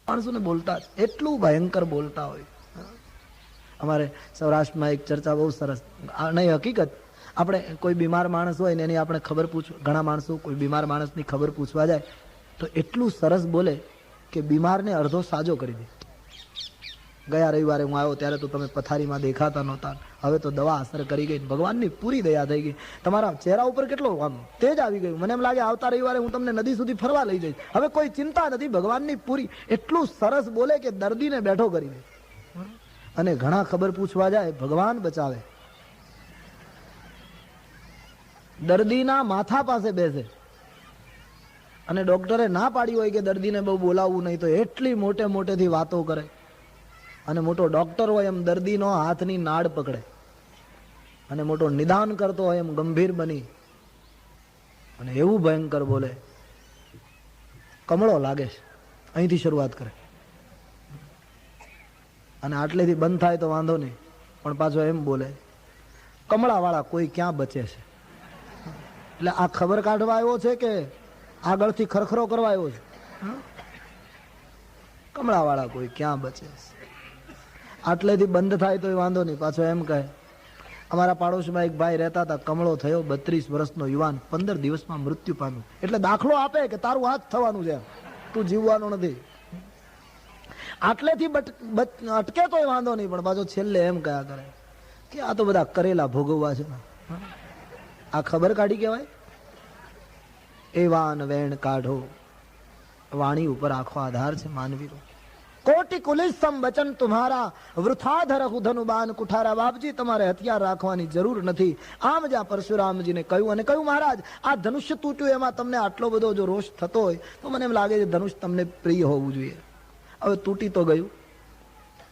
માણસોને બોલતા એટલું ભયંકર બોલતા હોય. અમારે સૌરાષ્ટ્રમાં એક ચર્ચા બહુ સરસ, નહીં હકીકત, આપણે કોઈ બીમાર માણસ હોય ને એની આપણે ખબર પૂછવા, ઘણા માણસો કોઈ બીમાર માણસની ખબર પૂછવા જાય તો એટલું સરસ બોલે કે બીમારને અડધો સાજો કરી દે. ગયા રવિવારે હું આવ્યો ત્યારે તો તમે પથારીમાં દેખાતા નહોતા, હવે તો દવા અસર કરી ગઈ, ભગવાનની પૂરી દયા થઈ ગઈ, તમારા ચહેરા ઉપર કેટલો આમ તેજ આવી ગયું. મને એમ લાગે આવતા રવિવારે હું તમને નદી સુધી ફરવા લઈ જઈશ, હવે કોઈ ચિંતા નથી, ભગવાનની પૂરી. એટલું સરસ બોલે કે દર્દીને બેઠો કરી દે. અને ઘણા ખબર પૂછવા જાય, ભગવાન બચાવે. દર્દીના માથા પાસે બેસે અને ડોક્ટરે ના પાડી હોય કે દર્દીને બહુ બોલાવવું નહીં, તો એટલી મોટેથી વાતો કરે. અને મોટો ડોક્ટર હોય એમ દર્દીનો હાથની નાડ પકડે અને મોટો નિદાન કરતો હોય એમ ગંભીર બની અને એવું ભયંકર બોલે, કમળો લાગે છે. અહીંથી શરૂઆત કરે અને આટલેથી બંધ થાય તો વાંધો નહીં, પણ પાછો એમ બોલે, કમળાવાળા કોઈ ક્યાં બચે છે. એટલે આ ખબર કાઢવા આવ્યો છે કે આગળથી ખરખરો કરવા આવ્યો છે? કમળાવાળા કોઈ ક્યાં બચે છે. આટલેથી બંધ થાય તો વાંધો નહીં, પાછો એમ કહે, અમારા પાડોશમાં એક ભાઈ રહેતા હતા, કમળો થયો, 32 વર્ષનો યુવાન, 15 દિવસમાં મૃત્યુ પામ્યો. એટલે દાખલો આપે કે તારું હાથ થવાનું છે, તું જીવવાનો નથી. આટલેથી અટકે તો વાંધો નહીં, પણ પાછો છેલ્લે એમ કયા કરે કે આ તો બધા કરેલા ભોગવવા છે. આ ખબર કાઢી કહેવાય? એવાન વેણ કાઢો, વાણી ઉપર આખો આધાર છે માનવીનો. કોટી કુલિસમ વચન તુમ્હારા, વૃથાધર ધનુબાન કુઠારા. બાપજી, તમારે હથિયાર રાખવાની જરૂર નથી. આમ જ્યાં પરશુરામજીને કહ્યું અને કહ્યું, મહારાજ આ ધનુષ્ય તૂટ્યું, એમાં તમને આટલો બધો જો રોષ થતો હોય તો મને એમ લાગે છે ધનુષ તમને પ્રિય હોવું જોઈએ. હવે તૂટી તો ગયું,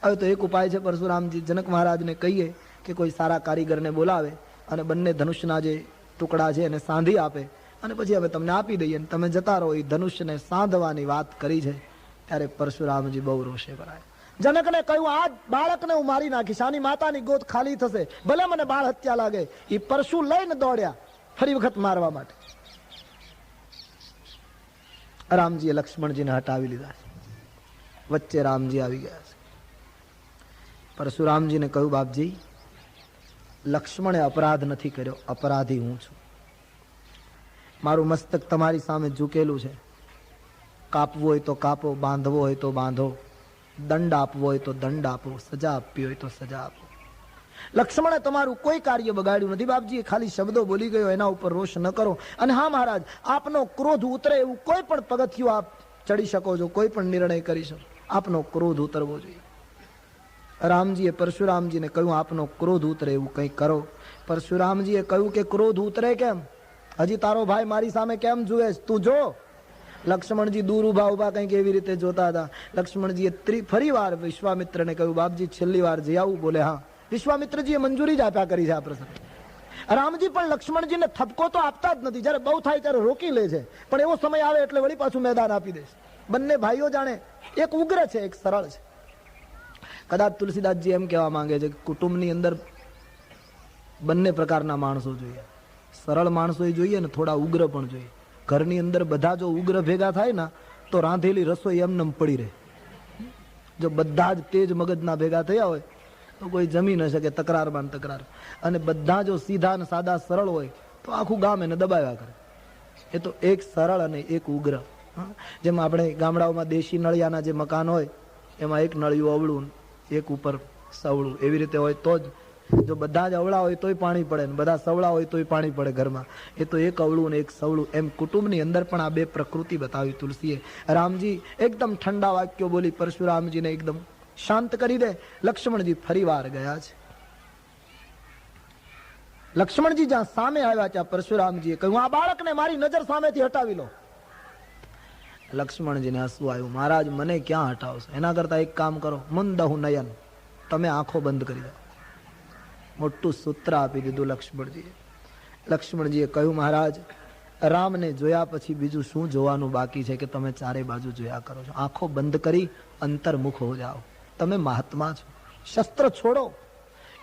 હવે તો એક ઉપાય છે, પરશુરામજી જનક મહારાજને કહીએ કે કોઈ સારા કારીગરને બોલાવે અને બંને ધનુષના જે ટુકડા છે એને સાંધી આપે અને પછી હવે તમને આપી દઈએ અને તમે જતા રહો. એ ધનુષ્યને સાંધવાની વાત કરી છે ત્યારે પરશુરામજી બહુ રોષે ભરાય. જનકને કહ્યું, આ બાળકને હું મારી નાખીશ, આની માતાની ગોદ ખાલી થશે, ભલે મને બાળ હત્યા લાગે. એ પરશુ લઈને દોડ્યા ફરી વખત મારવા માટે. રામજીએ લક્ષ્મણજીને હટાવી લીધા છે, વચ્ચે રામજી આવી ગયા છે. પરશુરામજીને કહ્યું, બાપજી લક્ષ્મણે અપરાધ નથી કર્યો, અપરાધી હું છું. મારું મસ્તક તમારી સામે ઝૂકેલું છે. કાપવું હોય તો કાપો, બાંધવો હોય તો બાંધો, દંડ આપવો હોય તો દંડ આપો, સજા આપવી હોય તો સજા આપો. લક્ષ્મણે તમારું કોઈ કાર્ય બગાડ્યું નથી. બાપજી ખાલી શબ્દો બોલી ગયો, એના ઉપર રોષ ન કરો. અને હા મહારાજ, આપનો ક્રોધ ઉતરે એવું કોઈ પણ પગથિયું આપ ચડી શકો છો, કોઈ પણ નિર્ણય કરી શકો, આપનો ક્રોધ ઉતરવો જોઈએ. રામજીએ પરશુરામજીને કહ્યું, આપનો ક્રોધ ઉતરે એવું કંઈ કરો. પરશુરામજીએ કહ્યું કે ક્રોધ ઉતરે કેમ? હજી તારો ભાઈ મારી સામે કેમ જુએ, તું જો. લક્ષ્મણજી દૂર ઉભા કંઈક એવી રીતે જોતા હતા. લક્ષ્મણજીએ ફરી વાર વિશ્વામિત્રને કહ્યું, બાપજી છેલ્લી વાર જઈ આવું? બોલે હા. વિશ્વામિત્રજીએ મંજૂરી જ આપ્યા કરી છે આ પ્રસંગ. રામજી પણ લક્ષ્મણજીને થપકો તો આપતા જ નથી, જયારે બહુ થાય ત્યારે રોકી લે છે, પણ એવો સમય આવે એટલે વળી પાછું મેદાન આપી દે છે. બંને ભાઈઓ જાણે એક ઉગ્ર છે, એક સરળ છે. કદાચ તુલસીદાસજી એમ કહેવા માંગે છે કે કુટુંબની અંદર બંને પ્રકારના માણસો જોઈએ. સરળ માણસો જોઈએ ને થોડા ઉગ્ર પણ જોઈએ. ઘરની અંદર બધા જો ઉગ્ર ભેગા થાય ને તો રાંધેલી રસોઈ એમને પડી રહે. જો બધા જ તેજ મગજના ભેગા થયા હોય તો કોઈ જમી ન શકે, તકરારમાં તકરાર. અને બધા જો સીધા ને સાદા સરળ હોય તો આખું ગામ એને દબાવ્યા કરે. એ તો એક સરળ અને એક ઉગ્ર. જેમ આપણે ગામડાઓમાં દેશી નળિયાના જે મકાન હોય એમાં એક નળિયું અવળું, એક ઉપર સવળું, એવી રીતે હોય તો જ. જો બધા જ અવળા હોય તોય પાણી પડે ને બધા સવળા હોય તોય પાણી પડે ઘરમાં. એ તો એક અવળું ને એક સવળું. એમ કુટુંબની અંદર પણ આ બે પ્રકૃતિ બતાવી તુલસીએ. રામજી એકદમ ઠંડા વાક્યો બોલી પરશુરામજીને એકદમ શાંત કરી દે. લક્ષ્મણજી ફરી વાર ગયા છે. લક્ષ્મણજી જ્યાં સામે આવ્યા ત્યાં પરશુરામજીએ કહ્યું, આ બાળકને મારી નજર સામેથી હટાવી લો. લક્ષ્મણજીને હસવું આવ્યું, મહારાજ મને ક્યાં હટાવશો? એના કરતા એક કામ કરો, મંદહુ નયન, તમે આંખો બંધ કરી દો. મોટું સૂત્ર આપી દીધું લક્ષ્મણજીએ. લક્ષ્મણજીએ કહ્યું, મહારાજ રામને જોયા પછી બીજું શું જોવાનું બાકી છે કે તમે ચારે બાજુ જોયા કરો છો? આંખો બંધ કરી અંતર્મુખ હો જાઓ. તમે મહાત્મા છો, શસ્ત્ર છોડો.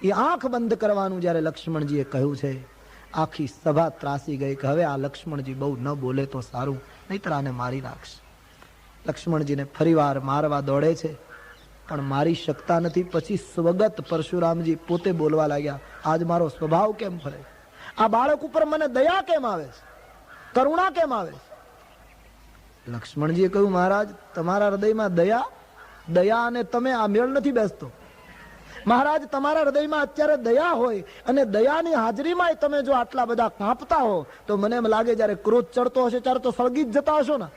એ આંખ બંધ કરવાનું જયારે લક્ષ્મણજીએ કહ્યું છે, આખી સભા ત્રાસી ગઈ કે હવે આ લક્ષ્મણજી બહુ ન બોલે તો સારું, નહીતર આને મારી નાખશે. લક્ષ્મણજીને ફરીવાર મારવા દોડે છે, પણ મારી શકતા નથી. પછી સ્વગત પરશુરામજી પોતે બોલવા લાગ્યા, આજ મારો સ્વભાવ કેમ ફરે? આ બાળક ઉપર મને દયા કેમ આવે છે, કરુણા કેમ આવે છે? લક્ષ્મણજીએ કહ્યું, મહારાજ તમારા હૃદયમાં દયા અને તમે આ મેળ નથી બેસતો. મહારાજ તમારા હૃદયમાં અત્યારે દયા હોય અને દયાની હાજરીમાં તમે જો આટલા બધા કાંપતા હો તો મને એમ લાગે જયારે ક્રોધ ચડતો હશે ત્યારે તો સળગી જ જતા હશો ને.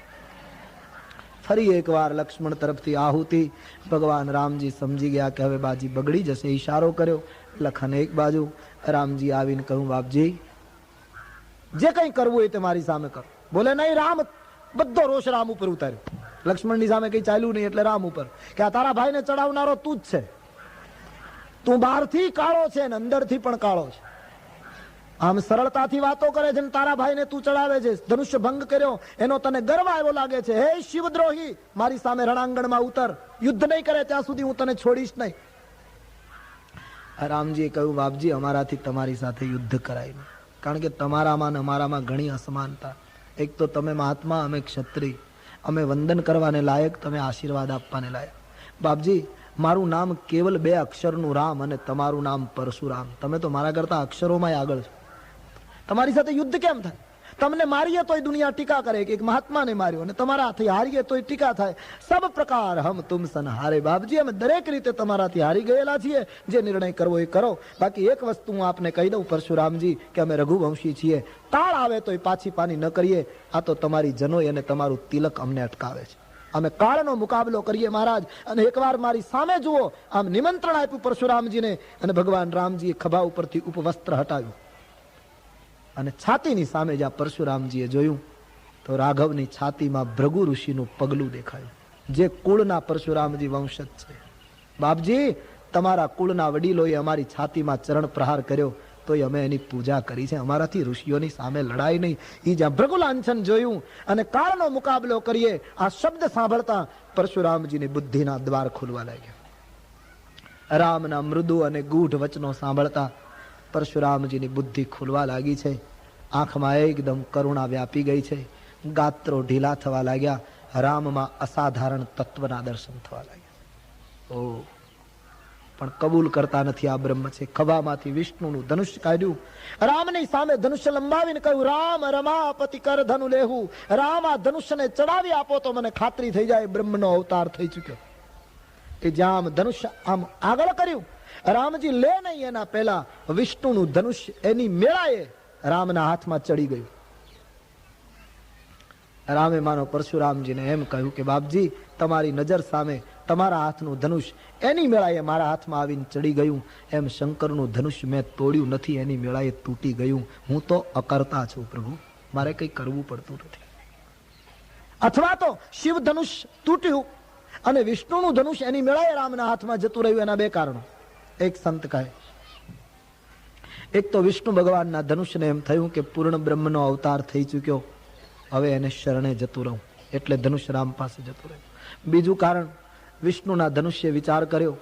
ફરી એકવાર લક્ષ્મણ તરફથી આહુતિ. ભગવાન રામજી સમજી ગયા કે હવે બાજી બગડી જશે. ઈશારો કર્યો. લખન એક બાજુ, રામજી આવીને કહ્યું, બાપજી જે કંઈ કરવું હોય તે મારી સામે કરો. બોલે નહીં. રામ બધો રોષ રામ ઉપર ઉતાર્યો. લક્ષ્મણની સામે કઈ ચાલ્યું નહીં એટલે રામ ઉપર કે આ તારા ભાઈને ચડાવનારો તું જ છે. તું બહારથી કાળો છે ને અંદરથી પણ કાળો છે. આમ સરળતાથી વાતો કરે છે ને તારા ભાઈને તું ચડાવે છે. ધનુષ્ય ભંગ કર્યો એનો તને ગર્વ આવ્યો લાગે છે. હે શિવદ્રોહી, મારી સામે રણાંગણમાં ઉતર. યુદ્ધ નહીં કરે ત્યાં સુધી હું તને છોડીશ નહીં. રામજીએ કહ્યું, બાપજી અમારાથી તમારી સાથે યુદ્ધ કરાય નહીં, કારણ કે તમારામાં ને અમારામાં ઘણી અસમાનતા. એક તો તમે મહાત્મા, અમે ક્ષત્રિય, અમે વંદન કરવાને લાયક, તમે આશીર્વાદ આપવાને લાયક. બાપજી મારું નામ કેવલ 2 અક્ષરનું રામ અને તમારું નામ પરશુરામ. તમે તો મારા કરતા અક્ષરોમાં આગળ છો. તમારી સાથે યુદ્ધ કેમ થાય? તમને મારીએ તોય દુનિયા ટીકા કરે કે એક મહાત્માને માર્યો, અને તમારાથી હારીએ તોય ટીકા થાય. સબ પ્રકાર હમ તુમ સન હારે. બાપજી અમે દરેક રીતે તમારાથી હારી ગયેલા છીએ. જે નિર્ણય કરવો એ કરો. બાકી એક વસ્તુ હું આપને કહી દઉં પરશુરામજી કે અમે રઘુવંશી છીએ. તાળ આવે તોય પાછી પાની ન કરીએ. આ તો તમારી જનોય અને તમારું તિલક અમને અટકાવે છે. અમે કાળનો મુકાબલો કરીએ મહારાજ. અને એકવાર મારી સામે જુઓ. આમ નિમંત્રણ આપ્યું પરશુરામજીને, અને ભગવાન રામજીએ ખભા ઉપરથી ઉપવસ્ત્ર હટાવ્યું અને છાતીની સામે જ્યાં પરશુરામજીએ જોયું તો રાઘવની છાતીમાં ભૃગુ ઋષિનું પગલું દેખાયું, જે કુળના પરશુરામજી વંશજ છે. બાપજી તમારા કુળના વડીલોએ અમારી છાતીમાં ચરણ પ્રહાર કર્યો તોય અમે એની પૂજા કરી છે. અમારાથી ઋષિઓની સામે લડાઈ નહીં. એ જ્યાં ભૃગુ લાંછન જોયું અને કાળનો મુકાબલો કરીએ, આ શબ્દ સાંભળતા પરશુરામજીની બુદ્ધિના દ્વાર ખુલવા લાગ્યા. રામના મૃદુ અને ગૂઢ વચનો સાંભળતા પરશુરામજીની બુદ્ધિ ખુલવા લાગી છે. આંખમાં એકદમ કરુણા વ્યાપી ગઈ છે. ગાત્રો ઢીલા થવા લાગ્યા. રામમાં અસાધારણ તત્વના દર્શન થવા લાગ્યા. ઓ પણ કબૂલ કરતા નથી. આ બ્રહ્મ છે. ખભામાંથી વિષ્ણુનું ધનુષ્ય કાઢ્યું. રામની સામે ધનુષ્ય લંબાવીને કહ્યું, રામ રમાપતિ કર ધનુ લેહું. રામ આ ધનુષ્યને ચડાવી આપો તો મને ખાતરી થઈ જાય બ્રહ્મનો અવતાર થઈ ચુક્યો. એ જ્યાં ધનુષ્ય આમ આગળ કર્યું, રામજી લે નહીં એના પહેલા વિષ્ણુનું ધનુષ્ય એની મેળાએ રામના હાથમાં ચડી ગયું. રામે માનો પરશુરામજીને એમ કહ્યું કે બાપજી તમારી નજર સામે તમારા હાથનું ધનુષ એની મેળાએ મારા હાથમાં આવીને ચડી ગયું. એમ શંકરનું ધનુષ્ય મેં તોડ્યું નથી, એની મેળાએ તૂટી ગયું. હું તો અકર્તા છું પ્રભુ, મારે કઈ કરવું પડતું નથી. અથવા તો શિવ ધનુષ તૂટ્યું અને વિષ્ણુનું ધનુષ એની મેળાએ રામના હાથમાં જતું રહ્યું. એના 2 કારણો. એક સંત કહે, એક તો વિષ્ણુ ભગવાનના ધનુષ્યને એમ થયું કે પૂર્ણ બ્રહ્મનો અવતાર થઈ ચુક્યો, હવે એને શરણે જતું રહું, એટલે ધનુષ્ય રામ પાસે જતું રહ્યું. બીજું કારણ, વિષ્ણુના ધનુષ્ય વિચાર કર્યો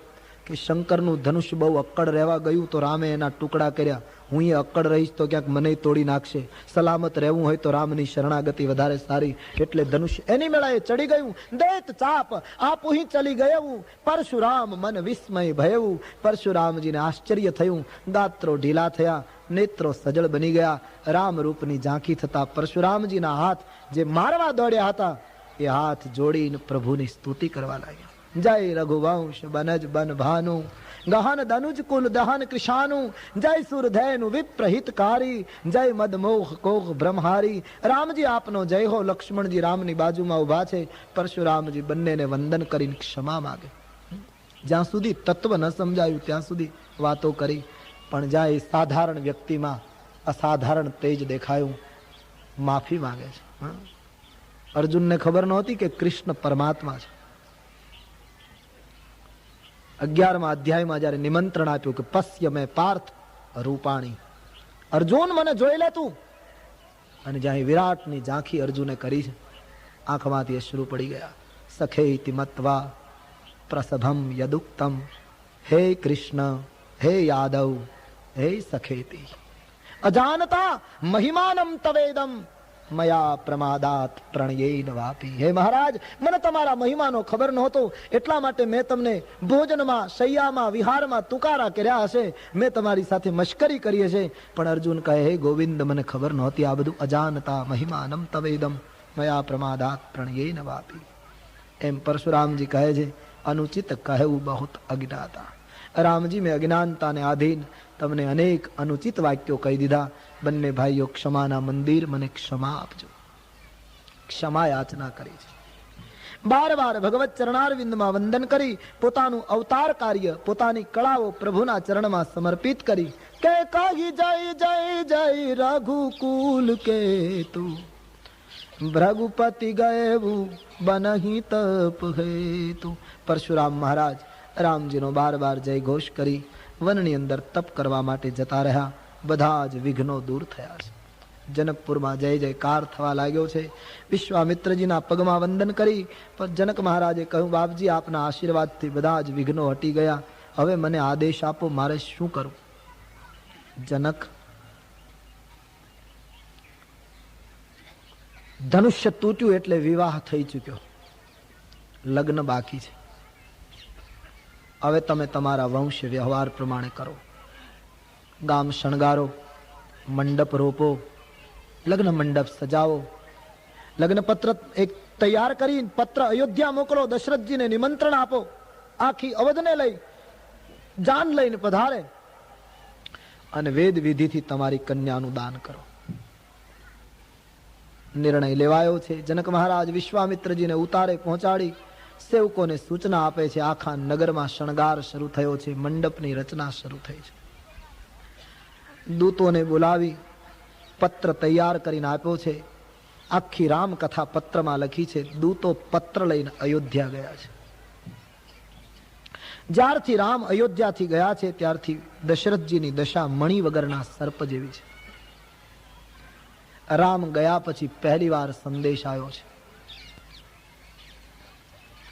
કે શંકરનું ધનુષ્ય બહુ અક્કડ રહેવા ગયું તો રામે એના ટુકડા કર્યા. હું એ અક્કડ રહીશ તો ક્યાંક મને તોડી નાખશે. સલામત રહેવું હોય તો રામની શરણાગતિ વધારે સારી, એટલે ધનુષ્ય એની મેળાએ ચડી ગયું. દૈત ચાપ આપુહી ચલી ગયું. પરશુરામ મન વિસ્મય ભયવું. પરશુરામજીને આશ્ચર્ય થયું. ગાત્રો ઢીલા થયા, નેત્રો સજળ બની ગયા. રામ રૂપની ઝાંખી થતા પરશુરામજીના હાથ જે મારવા દોડ્યા હતા એ હાથ જોડીને પ્રભુની સ્તુતિ કરવા લાગ્યા. જય રઘુવંશ બનજ બન ભાનુ, ગહન દનુજ કુલ દહન કૃષાનુ. જય સુરધેનુ વિપ્રહિતકારી, જય મદમોહ કોહ બ્રહ્મહારી. રામજી આપનો જય હો. લક્ષ્મણજી રામની બાજુમાં ઉભા છે. પરશુરામજી બંનેને વંદન કરીને ક્ષમા માગે. જ્યાં સુધી તત્વ ન સમજાયું ત્યાં સુધી વાતો કરી, પણ જ્યાં એ સાધારણ વ્યક્તિમાં અસાધારણ તેજ દેખાયું, માફી માંગે છે. અર્જુનને ખબર નહોતી કે કૃષ્ણ પરમાત્મા છે. 11મા અધ્યાયમાં જયારે નિમંત્રણ આપ્યું કે પશ્ય મેં પાર્થ રૂપાણી, અર્જુન મને જોઈ લે તું, અને જ્યાં વિરાટની ઝાંખી અર્જુને કરી છે, આંખમાંથી અશ્રુ પડી ગયા. સખેતિ મત્વા પ્રસભમ યદુક્તમ, હે કૃષ્ણ હે યાદવ હે સખેતિ, અજાનતા મહિમાનમ તવેદમ મયા પ્રમાદાત પ્રણયેન વાપી. હે મહારાજ, મને તમારા મહિમાનો ખબર નહોતો, એટલા માટે મેં તમને ભોજનમાં, શૈયામાં, વિહારમાં તુકારા કર્યા હશે, મેં તમારી સાથે મશ્કરી કરી હશે. પણ અર્જુન કહે, હે ગોવિંદ, મને ખબર નહોતી આ બધું. અજાનતા મહિમાનમ તવેદમ મયા પ્રમાદાત પ્રણયેન વાપી. એમ પરશુરામજી કહે છે, અનુચિત કહેવું બહુત અજ્ઞાતા. રામજી, મેં અજ્ઞાનતાને આધીન તમને અનેક અનુચિત વાક્યો કહી દીધા. બંને ભાઈઓ, ક્ષમાના મંદિર, મને ક્ષમા આપજો. ક્ષમા યાચના કરી છે. બાર વાર ભગવત ચરણારવિંદમાં વંદન કરી પોતાનું અવતાર કાર્ય, પોતાની કળાઓ પ્રભુના ચરણમાં સમર્પિત કરી. કે કહી જય જય જય રઘુકુલ કે તું, ભૃગુપતિ ગયેવું બનહી તપ હેતુ. પરશુરામ મહારાજ રામજીનો બાર બાર જય ઘોષ કરી વનની અંદર તપ કરવા માટે જતા રહ્યા. બધા જ વિઘ્નો દૂર થયા છે. જનકપુરમાં જય જયકાર થવા લાગ્યો છે. વિશ્વામિત્રજીના પગમાં વંદન કરી પણ જનક મહારાજે કહ્યું, બાપજી, આપના આશીર્વાદથી બધા જ વિઘ્નો હટી ગયા. હવે મને આદેશ આપો, મારે શું કરવું? જનક, ધનુષ્ય તૂટ્યું એટલે વિવાહ થઈ ચૂક્યો, લગ્ન બાકી છે. હવે તમે તમારા વંશ વ્યવહાર પ્રમાણે કરો. ગામ શણગારો, મંડપ રોપો, લગ્ન મંડપ સજાવો, લગ્ન પત્ર એક તૈયાર કરી પત્ર અયોધ્યા મોકલો, દશરથજીને નિમંત્રણ આપો. આખી અવધને લઈ જાન લઈને પધારે અને વેદ વિધિથી તમારી કન્યાનું દાન કરો. નિર્ણય લેવાયો છે. જનક મહારાજ વિશ્વામિત્રજીને ઉતારે પહોંચાડી સેવકોને સૂચના આપે છે. આખા નગરમાં શણગાર શરૂ થયો છે, મંડપની રચના શરૂ થઈ છે. દૂતોને બોલાવી પત્ર તૈયાર કરીને આપ્યો છે. આખી રામકથા પત્રમાં લખી છે. દૂતો પત્ર લઈને અયોધ્યા ગયા છે. જ્યારથી રામ અયોધ્યાથી ગયા છે ત્યારથી દશરથજીની દશા મણિ વગરના સર્પ જેવી છે. રામ ગયા પછી પહેલી વાર સંદેશ આવ્યો છે.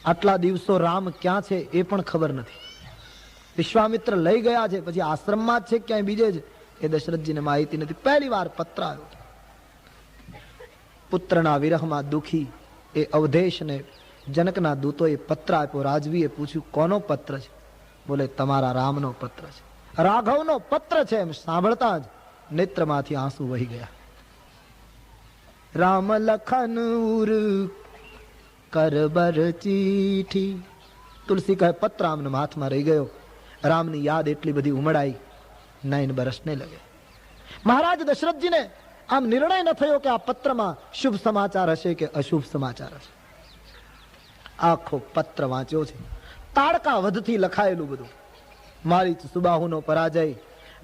આટલા દિવસો રામ ક્યાં છે એ પણ ખબર નથી. વિશ્વામિત્ર લઈ ગયા છે, પછી આશ્રમમાં જ છે ક્યાંય બીજે જ, એ દશરથજીને માહિતી નથી. પહેલી વાર પત્ર આવ્યો. પુત્રના વિરહમાં દુખી એ અવધેશને જનકના દૂતોએ પત્ર આપ્યો. રાજવીએ પૂછ્યું, કોનો પત્ર છે? બોલે, તમારા રામનો પત્ર છે, રાઘવનો પત્ર છે. એમ સાંભળતા જ નેત્રમાંથી આંસુ વહી ગયા. રામ લખન ઉર કરબર ચીઠી. તુલસી કહે, પત્ર આમના હાથમાં રહી ગયો. રામની યાદ એટલી બધી ઉમડાઈ, 9 બરસને લગે. મહારાજ દશરથજીને આમ નિર્ણય ન થયો કે આ પત્રમાં શુભ સમાચાર હશે કે અશુભ સમાચાર હશે. આખો પત્ર વાંચ્યો છે. તાડકા વધથી લખાયેલું બધું. મારીચ સુબાહુનો પરાજય,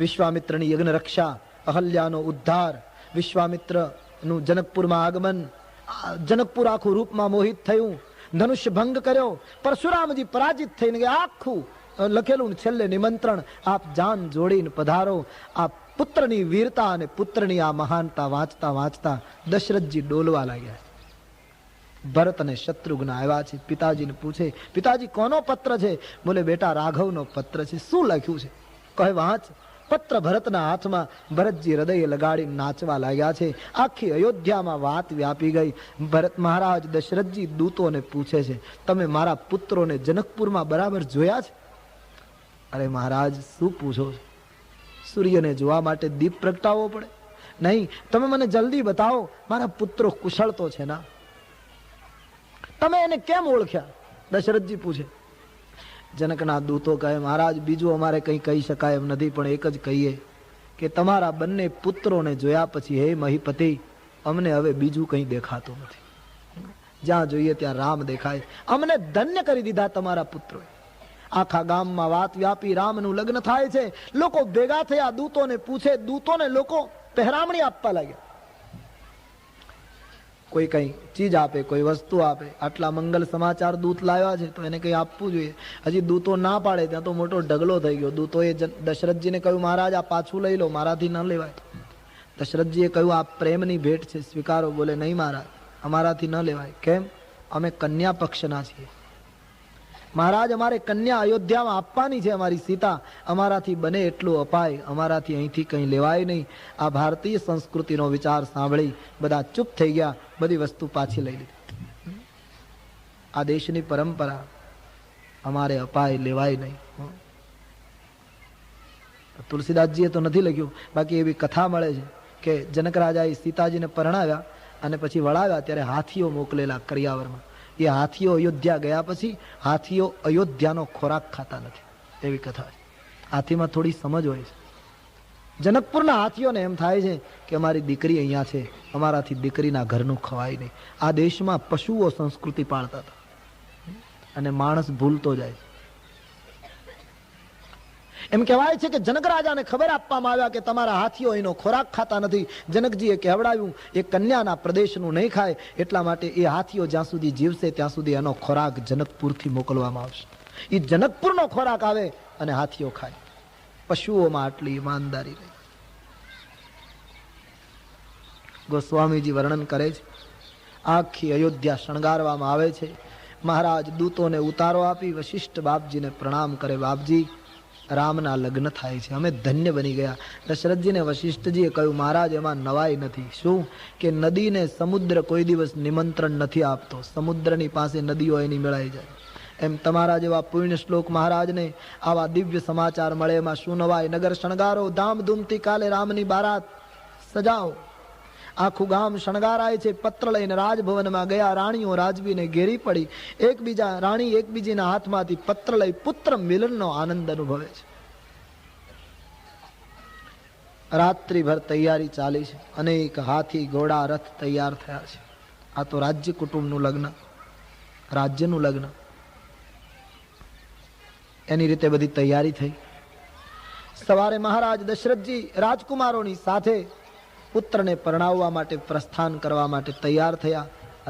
વિશ્વામિત્રની યજ્ઞ રક્ષા, અહલ્યાનો ઉદ્ધાર, વિશ્વામિત્રનું જનકપુરમાં આગમન, જનકપુર આખું રૂપમાં મોહિત થયું, ધનુષ્ય ભંગ કર્યો, પરશુરામજી પરાજિત થઈને ગયા. આખું લખેલું. છેલ્લે નિમંત્રણ, આપ જાન જોડીને પધારો. આ પુત્રની વીરતા અને પુત્રની આ મહાનતા વાંચતા વાંચતા દશરથજી ડોલવા લાગ્યા. ભરત અને શત્રુઘ્ન આવ્યા છે. પિતાજીને પૂછે, પિતાજી કોનો પત્ર છે? બોલે, બેટા રાઘવનો પત્ર છે. શું લખ્યું છે? કહે, વાંચ. પત્ર ભરતના હાથમાં. ભરતજી હૃદય લગાડી નાચવા લાગ્યા છે. આખી અયોધ્યામાં વાત વ્યાપી ગઈ. ભરત મહારાજ દશરથજી દૂતોને પૂછે છે, તમે મારા પુત્રોને જનકપુરમાં બરાબર જોયા છે? અરે મહારાજ, શું પૂછો છો? સૂર્યને જોવા માટે દીપ પ્રગટાવવો પડે? નહીં, તમે મને જલ્દી બતાવો, મારા પુત્રો કુશળ તો છે ના? તમે એને કેમ ઓળખ્યા? દશરથજી પૂછે. જનકના દૂતો કહે, મહારાજ, બીજું અમારે કંઈ કહી શકાય એમ નથી, પણ એક જ કહીએ કે તમારા બંને પુત્રોને જોયા પછી હે મહીપતિ, અમને હવે બીજું કંઈ દેખાતું નથી. જ્યાં જોઈએ ત્યાં રામ દેખાય. અમને ધન્ય કરી દીધા તમારા પુત્રોએ. આખા ગામમાં વાત વ્યાપી, રામનું લગ્ન થાય છે. લોકો ભેગા થયા, દૂતોને પૂછે. દૂતોને લોકો પહેરામણી આપવા લાગ્યા. કોઈ કઈ ચીજ આપે, કોઈ વસ્તુ આપે. આટલા મંગલ સમાચાર દૂત લાવ્યા છે તો એને કઈ આપવું જોઈએ. હજી દૂતો ના પાડે ત્યાં તો મોટો ઢગલો થઈ ગયો. દૂતોએ દશરથજીને કહ્યું, મહારાજ આ પાછું લઈ લો, મારાથી ન લેવાય. દશરથજીએ કહ્યું, આ પ્રેમની ભેટ છે, સ્વીકારો. બોલે, નહીં મહારાજ, અમારાથી ન લેવાય. કેમ? અમે કન્યા પક્ષના છીએ. મહારાજ અમારે કન્યા અયોધ્યામાં આપવાની છે, અમારી સીતા, અમારાથી બને એટલું અપાય, અમારાથી અહીંથી કંઈ લેવાય નહીં. આ ભારતીય સંસ્કૃતિનો વિચાર સાંભળી બધા ચૂપ થઈ ગયા, બધી વસ્તુ પાછી લઈ લીધી. આ દેશની પરંપરા, અમારે અપાય, લેવાય નહીં. તુલસીદાસજીએ તો નથી લખ્યું, બાકી એવી કથા મળે છે કે જનક રાજાએ સીતાજીને પરણાવ્યા અને પછી વળાવ્યા ત્યારે હાથીઓ મોકલેલા કરિયાવરમાં. એ હાથીઓ અયોધ્યા ગયા પછી હાથીઓ અયોધ્યાનો ખોરાક ખાતા નથી, એવી કથા છે. હાથીમાં થોડી સમજ હોય છે. જનકપુરના હાથીઓને એમ થાય છે કે અમારી દીકરી અહીંયા છે, અમારાથી દીકરીના ઘરનું ખવાય નહીં. આ દેશમાં પશુઓ સંસ્કૃતિ પાળતા હતા અને માણસ ભૂલતો જાય. એમ કહેવાય છે કે જનક રાજાને ખબર આપવામાં આવ્યા કે તમારા હાથીઓ એનો ખોરાક ખાતા નથી. જનકજીએ કહેવડાવ્યું એ કન્યાના પ્રદેશનું નહીં ખાય, એટલા માટે એ હાથીઓ જ્યાં સુધી જીવશે ત્યાં સુધી એનો ખોરાક જનકપુરથી મોકલવામાં આવશે. એ જનકપુરનો ખોરાક આવે અને હાથીઓ ખાય. પશુઓમાં આટલી ઈમાનદારી રહી. ગોસ્વામીજી વર્ણન કરે છે, આખી અયોધ્યા શણગારવામાં આવે છે. મહારાજ દૂતોને ઉતારો આપી વશિષ્ઠ બાપજીને પ્રણામ કરે. બાપજી, રામના લગ્ન થાય છે, અમે ધન્ય બની ગયા. દશરથજીને વશિષ્ઠજીએ કહ્યું, મહારાજ એમાં નવાઈ નથી. શું? કે નદીને સમુદ્ર કોઈ દિવસ નિમંત્રણ નથી આપતો, સમુદ્રની પાસે નદીઓ એની મેળાઈ જાય. એમ તમારા જેવા પુણ્ય શ્લોક મહારાજને આવા દિવ્ય સમાચાર મળે, એમાં શું નવાય? નગર શણગારો, ધામધૂમથી કાલે રામની બારાત સજાઓ. આખું ગામ શણગારાય છે. પત્ર લઈને રાજભવનમાં ગયા. રાણીઓ રાજવીને ઘેરી પડી. રાણી એકબીજીના હાથમાંથી પત્ર લઈ પુત્ર મિલનનો આનંદ અનુભવે છે. રાત્રિભર તૈયારી ચાલી છે. અનેક હાથી ઘોડા રથ તૈયાર થયા છે. આ તો રાજ્ય કુટુંબનું લગ્ન, રાજ્યનું લગ્ન. એની રીતે બધી તૈયારી થઈ. સવારે મહારાજ દશરથજી રાજકુમારોની સાથે પુત્રને પરણાવવા માટે પ્રસ્થાન કરવા માટે તૈયાર થયા.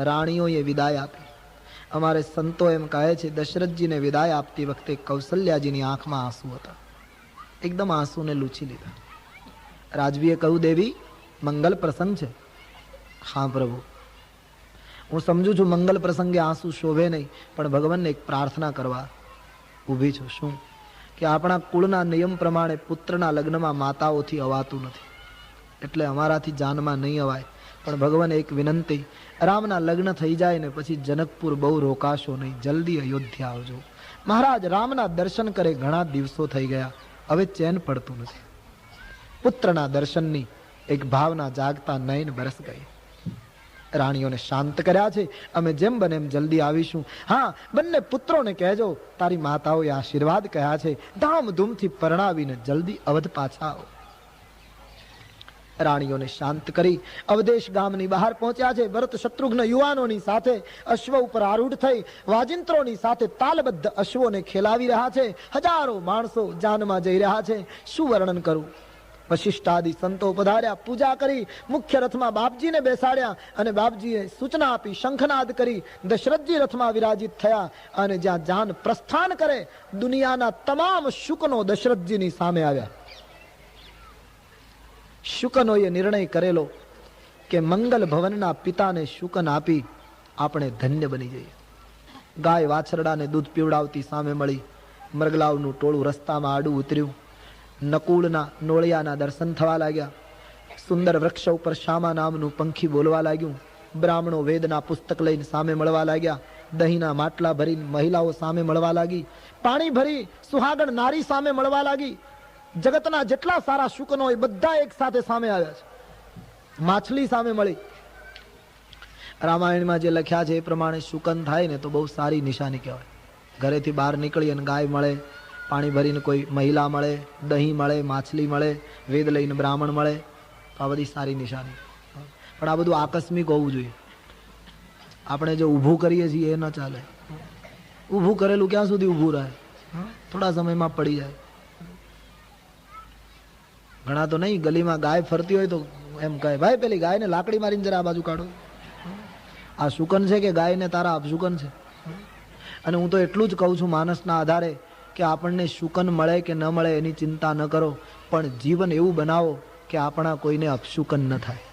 રાણીઓએ વિદાય આપી. અમારે સંતો એમ કહે છે, દશરથજીને વિદાય આપતી વખતે કૌશલ્યાજીની આંખમાં આંસુ હતા. એકદમ આંસુને લૂછી લીધા. રાજવીએ કહ્યું, દેવી મંગલ પ્રસંગ છે. હા પ્રભુ, હું સમજુ છું મંગલ પ્રસંગે આંસુ શોભે નહીં, પણ ભગવાનને એક પ્રાર્થના કરવા ઊભી છું. શું? કે આપણા કુળના નિયમ પ્રમાણે પુત્રના લગ્નમાં માતાઓથી અવાતું નથી, એટલે અમારાથી જાનમાં નહીં અવાય. પણ ભગવાન એક વિનંતી, રામના લગ્ન થઈ જાય ને પછી જનકપુર બહુ રોકાશો નહીં, જલ્દી અયોધ્યા આવજો. મહારાજ રામના દર્શન કરે ઘણા દિવસો થઈ ગયા, હવે ચેન પડતું નથી. પુત્રના દર્શનની એક ભાવના જાગતા નયન બરસ ગઈ. રાણીઓને શાંત કર્યા છે, અમે જેમ બને એમ જલ્દી આવીશું. હા, બંને પુત્રોને કહેજો તારી માતાઓએ આશીર્વાદ કહ્યા છે, ધામધૂમથી પરણાવીને જલ્દી અવધ પાછા આવો. રાણીઓને શાંત કરી અવદેશ ગામની બહાર પહોંચ્યા છે. ભરત શત્રુઘ્ન યુવાનોની સાથે અશ્વ ઉપર આરૂઢ થઈ વાજિંત્રોની સાથે તાલબદ્ધ અશ્વોને ખેલાવી રહ્યા છે. હજારો માણસો જાનમાં જઈ રહ્યા છે. શું વર્ણન કરું? વશિષ્ઠાદિ સંતો પધાર્યા, પૂજા કરી, મુખ્ય રથમાં બાપજીને બેસાડ્યા અને બાપજીએ સૂચના આપી, શંખનાદ કરી દશરથજી રથમાં વિરાજિત થયા. અને જ્યાં જાન પ્રસ્થાન કરે, દુનિયાના તમામ શુકનો દશરથજીની સામે આવ્યા. શુકનોએ નિર્ણય કરેલો કે મંગલ ભવનના પિતાને શુકન આપી આપણે ધન્ય બની જઈએ. ગાય વાછરડાને દૂધ પીવડાવતી સામે મળી. મરગલાવનું ટોળું રસ્તામાં આડું ઉતર્યું. નકુળના નોળિયાના દર્શન થવા લાગ્યા. સુંદર વૃક્ષ ઉપર શામા નામનું પંખી બોલવા લાગ્યું. બ્રાહ્મણો વેદના પુસ્તક લઈને સામે મળવા લાગ્યા. દહીંના માટલા ભરીને મહિલાઓ સામે મળવા લાગી. પાણી ભરી સુહાગણ નારી સામે મળવા લાગી. જગતના જેટલા સારા શુકનો એ બધા એક સાથે સામે આવ્યા છે. માછલી સામે મળી. રામાયણમાં જે લખ્યા છે એ પ્રમાણે શુકન થાય ને તો બહુ સારી નિશાની કહેવાય. ઘરેથી બહાર નીકળી અને ગાય મળે, પાણી ભરીને કોઈ મહિલા મળે, દહીં મળે, માછલી મળે, વેદ લઈને બ્રાહ્મણ મળે, તો આ બધી સારી નિશાની. પણ આ બધું આકસ્મિક હોવું જોઈએ. આપણે જો ઊભું કરીએ છીએ એ ન ચાલે. ઊભું કરેલું ક્યાં સુધી ઊભું રહે? થોડા સમયમાં પડી જાય. ઘણા તો નહીં, ગલીમાં ગાય ફરતી હોય તો એમ કહે, ભાઈ પેલી ગાયને લાકડી મારીને જરા આ બાજુ કાઢો. આ શુકન છે કે ગાયને તારા અપશુકન છે? અને હું તો એટલું જ કહું છું માનસના આધારે કે આપણને શુકન મળે કે ન મળે એની ચિંતા ન કરો, પણ જીવન એવું બનાવો કે આપણા કોઈને અપશુકન ન થાય.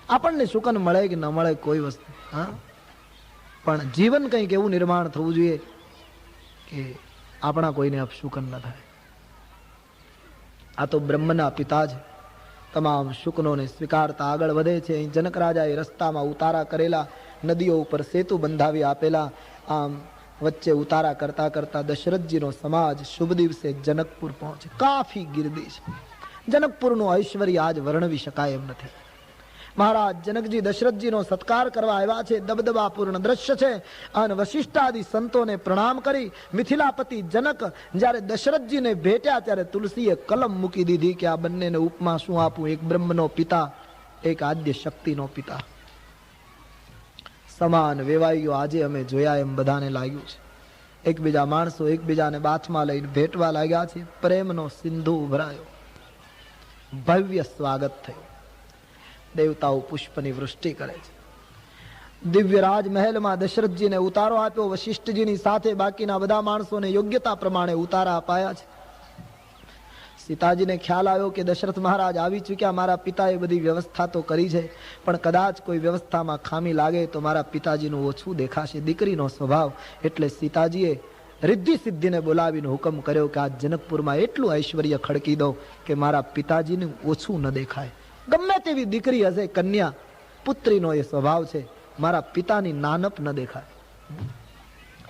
આપણને શુકન મળે કે ન મળે કોઈ વસ્તુ, હા, પણ જીવન કંઈક એવું નિર્માણ થવું જોઈએ કે આપણા કોઈને અપશુકન ન થાય. આ તો બ્રહ્મના પિતા છે, તમામ શુકનોને સ્વીકારતા આગળ વધે છે. અહીં જનક રાજાએ રસ્તામાં ઉતારા કરેલા, નદીઓ ઉપર સેતુ બંધાવી આપેલા. આમ વચ્ચે ઉતારા કરતા કરતા દશરથજીનો સમાજ શુભ દિવસે જનકપુર પહોંચે. કાફી ગીર્દી છે. જનકપુરનું ઐશ્વર્ય આજ વર્ણવી શકાય એમ નથી. મહારાજ જનકજી દશરથજીનો સત્કાર કરવા આવ્યા છે. દબદબાપૂર્ણ દ્રશ્ય છે. અને વશિષ્ઠાદિ સંતોને પ્રણામ કરી મિથિલાપતિ જનક જ્યારે દશરથજીને ભેટ્યા ત્યારે તુલસીએ કલમ મૂકી દીધી કે આ બંનેને ઉપમા શું આપું? એક બ્રહ્મનો પિતા, એક આદ્ય શક્તિનો પિતા. સમાન વેવાઈઓ આજે અમે જોયા એમ બધાને લાગ્યું છે. એકબીજા માણસો એકબીજાને બાથમાં લઈને ભેટવા લાગ્યા છે. પ્રેમનો સિંધુ ઉભરાયો. ભવ્ય સ્વાગત થયું. દેવતાઓ પુષ્પની વૃષ્ટિ કરે છે. દિવ્ય રાજમહેલમાં દશરથજીને ઉતારો આપ્યો. વશિષ્ઠજીની સાથે બાકીના બધા માણસોને યોગ્યતા પ્રમાણે ઉતારા અપાયા છે. સીતાજીને ખ્યાલ આવ્યો કે દશરથ મહારાજ આવી ચૂક્યા, મારા પિતાએ બધી વ્યવસ્થા તો કરી છે, પણ કદાચ કોઈ વ્યવસ્થામાં ખામી લાગે તો મારા પિતાજીનું ઓછું દેખાશે. દીકરીનો સ્વભાવ. એટલે સીતાજીએ રિદ્ધિ સિદ્ધિને બોલાવીને હુકમ કર્યો કે આ જનકપુરમાં એટલું ઐશ્વર્ય ખડકી દો કે મારા પિતાજીનું ઓછું ન દેખાય. ગમે તેવી દીકરી હશે, કન્યા, પુત્રીનો એ સ્વભાવ છે, મારા પિતાની નાનપ ન દેખાય.